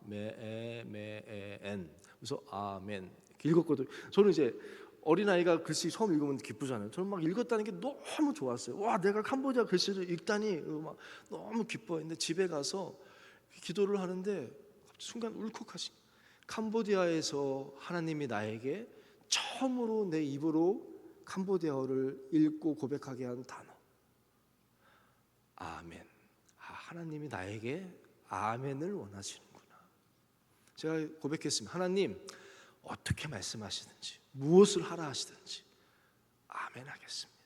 아메에메엔 그래서 아멘 읽었거든요. 저는 이제 어린아이가 글씨 처음 읽으면 기쁘잖아요. 저는 막 읽었다는 게 너무 좋았어요. 와, 내가 캄보디아 글씨를 읽다니 막 너무 기뻐했는데 집에 가서 기도를 하는데 순간 울컥하신 캄보디아에서 하나님이 나에게 처음으로 내 입으로 캄보디아어를 읽고 고백하게 한 단어 아멘. 하나님이 나에게 아멘을 원하시는구나. 제가 고백했습니다. 하나님 어떻게 말씀하시든지 무엇을 하라 하시든지 아멘 하겠습니다.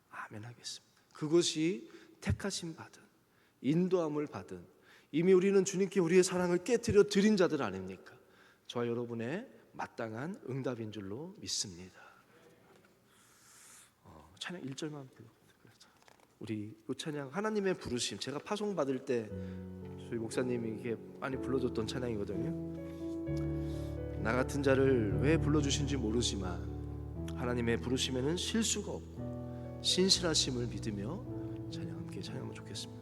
아멘 하겠습니다. 그것이 택하심 받은 인도함을 받은 이미 우리는 주님께 우리의 사랑을 깨뜨려 드린 자들 아닙니까? 저와 여러분의 마땅한 응답인 줄로 믿습니다. 찬양 1절만 불러. 우리 이 찬양 하나님의 부르심, 제가 파송 받을 때 저희 목사님이 이게 많이 불러줬던 찬양이거든요. 나 같은 자를 왜 불러주신지 모르지만 하나님의 부르심에는 실수가 없고 신실하심을 믿으며 함께 찬양하면 좋겠습니다.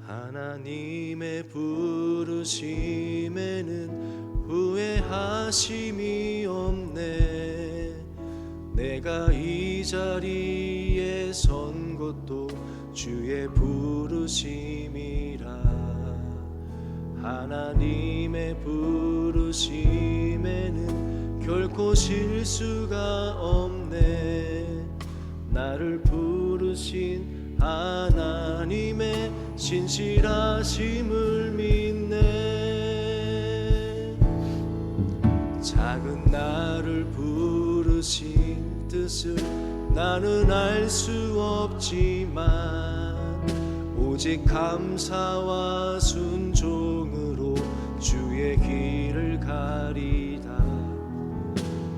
하나님의 부르심에는 후회하심이 없네. 내가 이 자리에 선 것도 주의 부르심이라. 하나님의 부르심에는 결코 실수가 없네. 나를 부르신 하나님의 신실하심을 믿네. 작은 나를 부르신 뜻을 나는 알 수 없지만 오직 감사와 순종으로 주의 길을 가리다.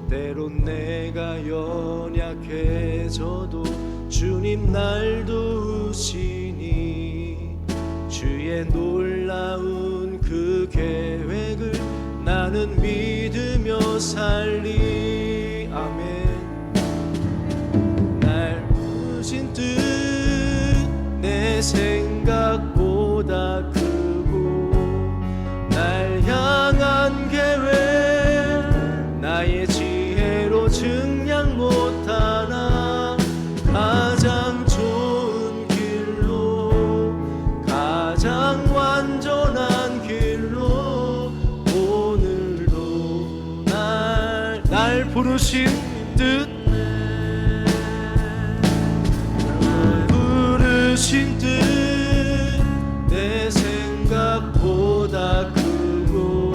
때론 내가 연약해져도 주님 날 도우시니 주의 놀라운 그 계획을 나는 믿으며 살리. 아멘. 날 부르신 뜻 내 생각보다 크고 날 향한 계획 나의 지혜로 증량 못하나 가장 좋은 길로 가장 완전한 길로 오늘도 날 부르신 뜻 부르신 뜻 내 생각보다 크고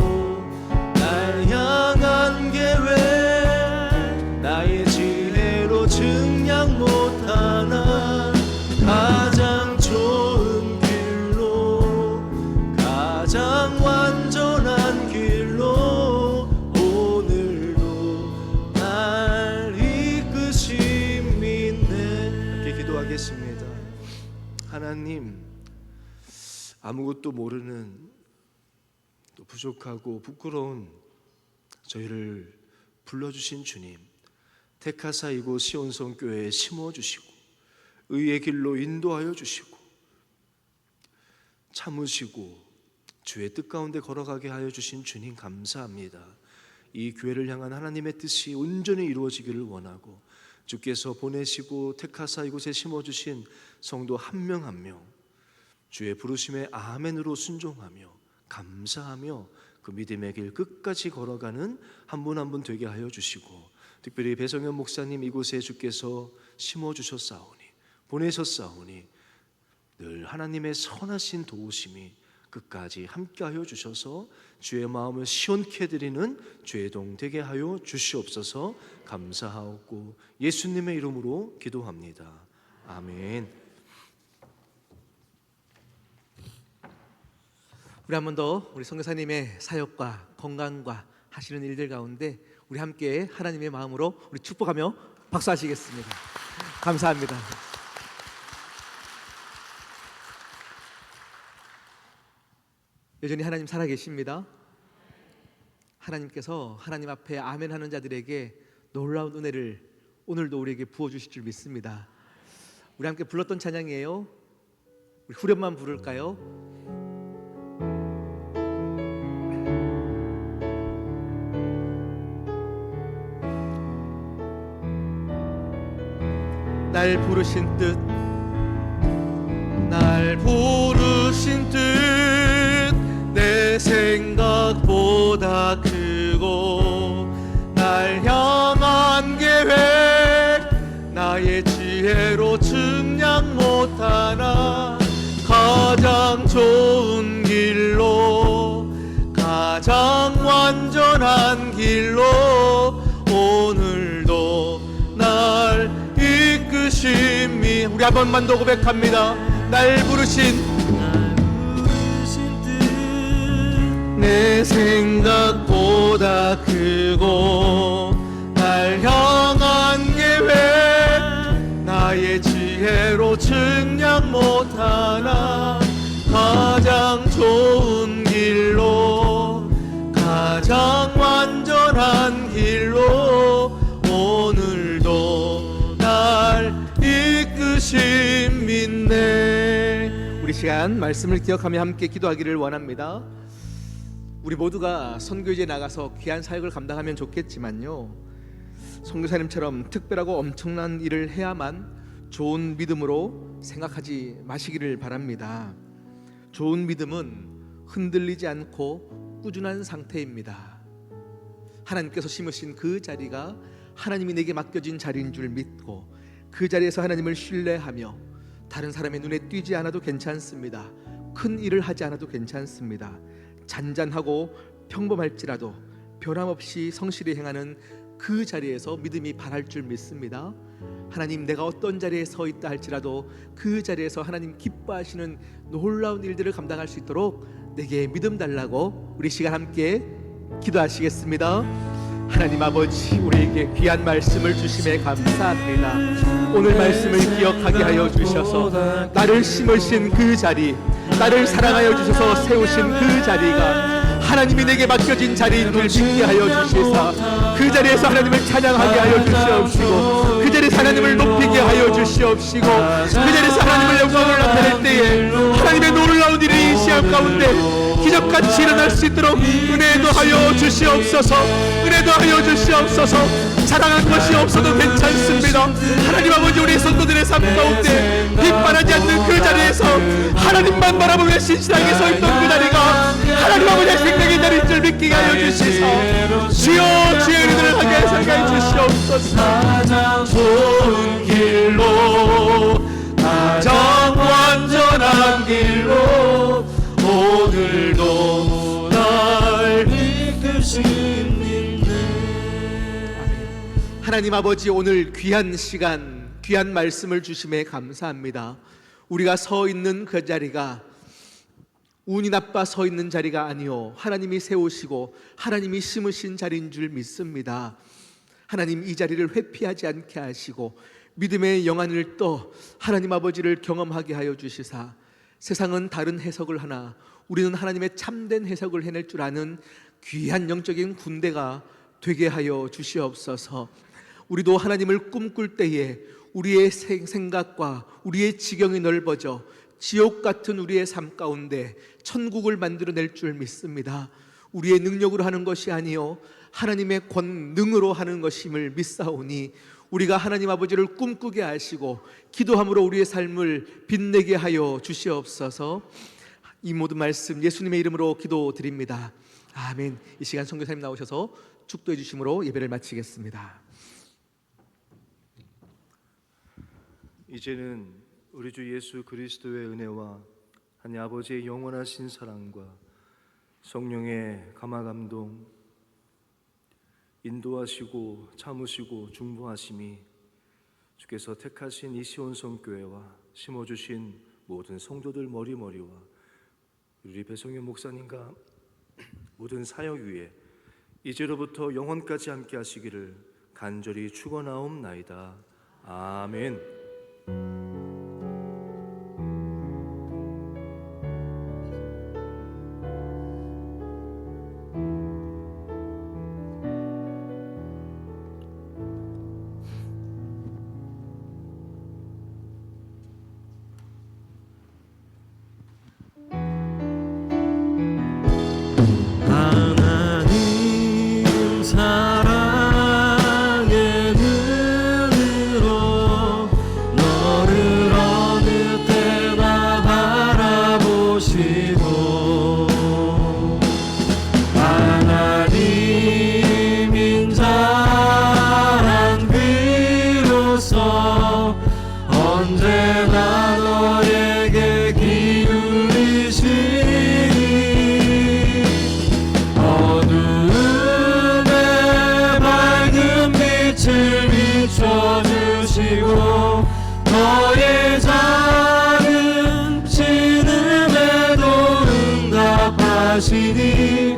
날 향한 계획 나의 지혜로 증량 못하나 가장 좋은 길로 가장 완전한 길로 오늘도 날 이끄심 믿네. 함께 기도하겠습니다. 하나님, 아무것도 모르는 또 부족하고 부끄러운 저희를 불러주신 주님, 택하사 이곳 시온성 교회에 심어주시고 의의 길로 인도하여 주시고 참으시고 주의 뜻 가운데 걸어가게 하여 주신 주님 감사합니다. 이 교회를 향한 하나님의 뜻이 온전히 이루어지기를 원하고 주께서 보내시고 택하사 이곳에 심어주신 성도 한 명 한 명 주의 부르심에 아멘으로 순종하며 감사하며 그 믿음의 길 끝까지 걸어가는 한 분 한 분 되게 하여 주시고 특별히 배성현 목사님 이곳에 주께서 심어주셨사오니 보내셨사오니 늘 하나님의 선하신 도우심이 끝까지 함께하여 주셔서 주의 마음을 시원케 드리는 죄동 되게 하여 주시옵소서. 감사하옵고 예수님의 이름으로 기도합니다. 아멘. 우리 한 번 더 우리 선교사님의 사역과 건강과 하시는 일들 가운데 우리 함께 하나님의 마음으로 우리 축복하며 박수하시겠습니다. 감사합니다. 여전히 하나님 살아계십니다. 하나님께서 하나님 앞에 아멘 하는 자들에게 놀라운 은혜를 오늘도 우리에게 부어주실 줄 믿습니다. 우리 함께 불렀던 찬양이에요. 우리 후렴만 부를까요? 날 부르신 뜻 날 부르신 뜻 내 생각보다 크고 날 향한 계획 나의 지혜로 측량 못하나 가장 좋은 길로 가장 완전한 길로 오늘도 날 이끄심이 우리 한 번만 더 고백합니다. 날 부르신 내 생각보다 크고 날 향한 계획 나의 귀한 말씀을 기억하며 함께 기도하기를 원합니다. 우리 모두가 선교지에 나가서 귀한 사역을 감당하면 좋겠지만요, 선교사님처럼 특별하고 엄청난 일을 해야만 좋은 믿음으로 생각하지 마시기를 바랍니다. 좋은 믿음은 흔들리지 않고 꾸준한 상태입니다. 하나님께서 심으신 그 자리가 하나님이 내게 맡겨진 자리인 줄 믿고 그 자리에서 하나님을 신뢰하며 다른 사람의 눈에 띄지 않아도 괜찮습니다. 큰 일을 하지 않아도 괜찮습니다. 잔잔하고 평범할지라도 변함없이 성실히 행하는 그 자리에서 믿음이 발할 줄 믿습니다. 하나님, 내가 어떤 자리에 서 있다 할지라도 그 자리에서 하나님 기뻐하시는 놀라운 일들을 감당할 수 있도록 내게 믿음 달라고 우리 시간 함께 기도하시겠습니다. 하나님 아버지, 우리에게 귀한 말씀을 주심에 감사합니다. 오늘 말씀을 기억하게 하여 주셔서 나를 심으신 그 자리, 나를 사랑하여 주셔서 세우신 그 자리가 하나님이 내게 맡겨진 자리인 줄 믿게 하여 주시사 그 자리에서 하나님을 찬양하게 하여 주시옵시고 그 자리에서 하나님을 높이게 하여 주시옵시고 그 자리에서 하나님을 영광을 나타낼 때에 하나님의 놀라운 일이 이 시간 가운데 기적같이 일어날 수 있도록 은혜도 하여 주시옵소서. 은혜도 하여 주시옵소서. 자랑한 것이 없어도 괜찮습니다. 하나님 아버지, 우리 성도들의 삶 가운데 빗바라지 않는 그 자리에서 하나님만 바라보며 신실하게 서 있던 그 자리가 하나님 아버지의 생명의 자리인 줄 믿게 하여 주시사 주여, 주의 은혜를 하게 생각해 주시옵소서. 가장 좋은 길로, 가장 완전한 길로 오늘도 날 이끄신 하나님 아버지, 오늘 귀한 시간, 귀한 말씀을 주심에 감사합니다. 우리가 서 있는 그 자리가 운이 나빠 서 있는 자리가 아니요 하나님이 세우시고 하나님이 심으신 자리인 줄 믿습니다. 하나님, 이 자리를 회피하지 않게 하시고 믿음의 영안을 떠 하나님 아버지를 경험하게 하여 주시사 세상은 다른 해석을 하나 우리는 하나님의 참된 해석을 해낼 줄 아는 귀한 영적인 군대가 되게 하여 주시옵소서. 우리도 하나님을 꿈꿀 때에 우리의 생각과 우리의 지경이 넓어져 지옥 같은 우리의 삶 가운데 천국을 만들어낼 줄 믿습니다. 우리의 능력으로 하는 것이 아니요 하나님의 권능으로 하는 것임을 믿사오니 우리가 하나님 아버지를 꿈꾸게 하시고 기도함으로 우리의 삶을 빛내게 하여 주시옵소서. 이 모든 말씀 예수님의 이름으로 기도드립니다. 아멘. 이 시간 선교사님 나오셔서 축도해 주심으로 예배를 마치겠습니다. 이제는 우리 주 예수 그리스도의 은혜와 하나님 아버지의 영원하신 사랑과 성령의 감화감동, 인도하시고 참으시고 중보하심이 주께서 택하신 이 시온성교회와 심어주신 모든 성도들 머리머리와 우리 배성현 목사님과 모든 사역 위에 이제로부터 영원까지 함께 하시기를 간절히 축원하옵나이다. 아멘. 하나님 사랑의 눈으로 너를 어느 때나 바라보시고 하나님인 자랑 비로소 언제나 너에게 기울이시니 어두움에 밝은 빛을 비춰주시고 너의 작은 신음에도 응답하시니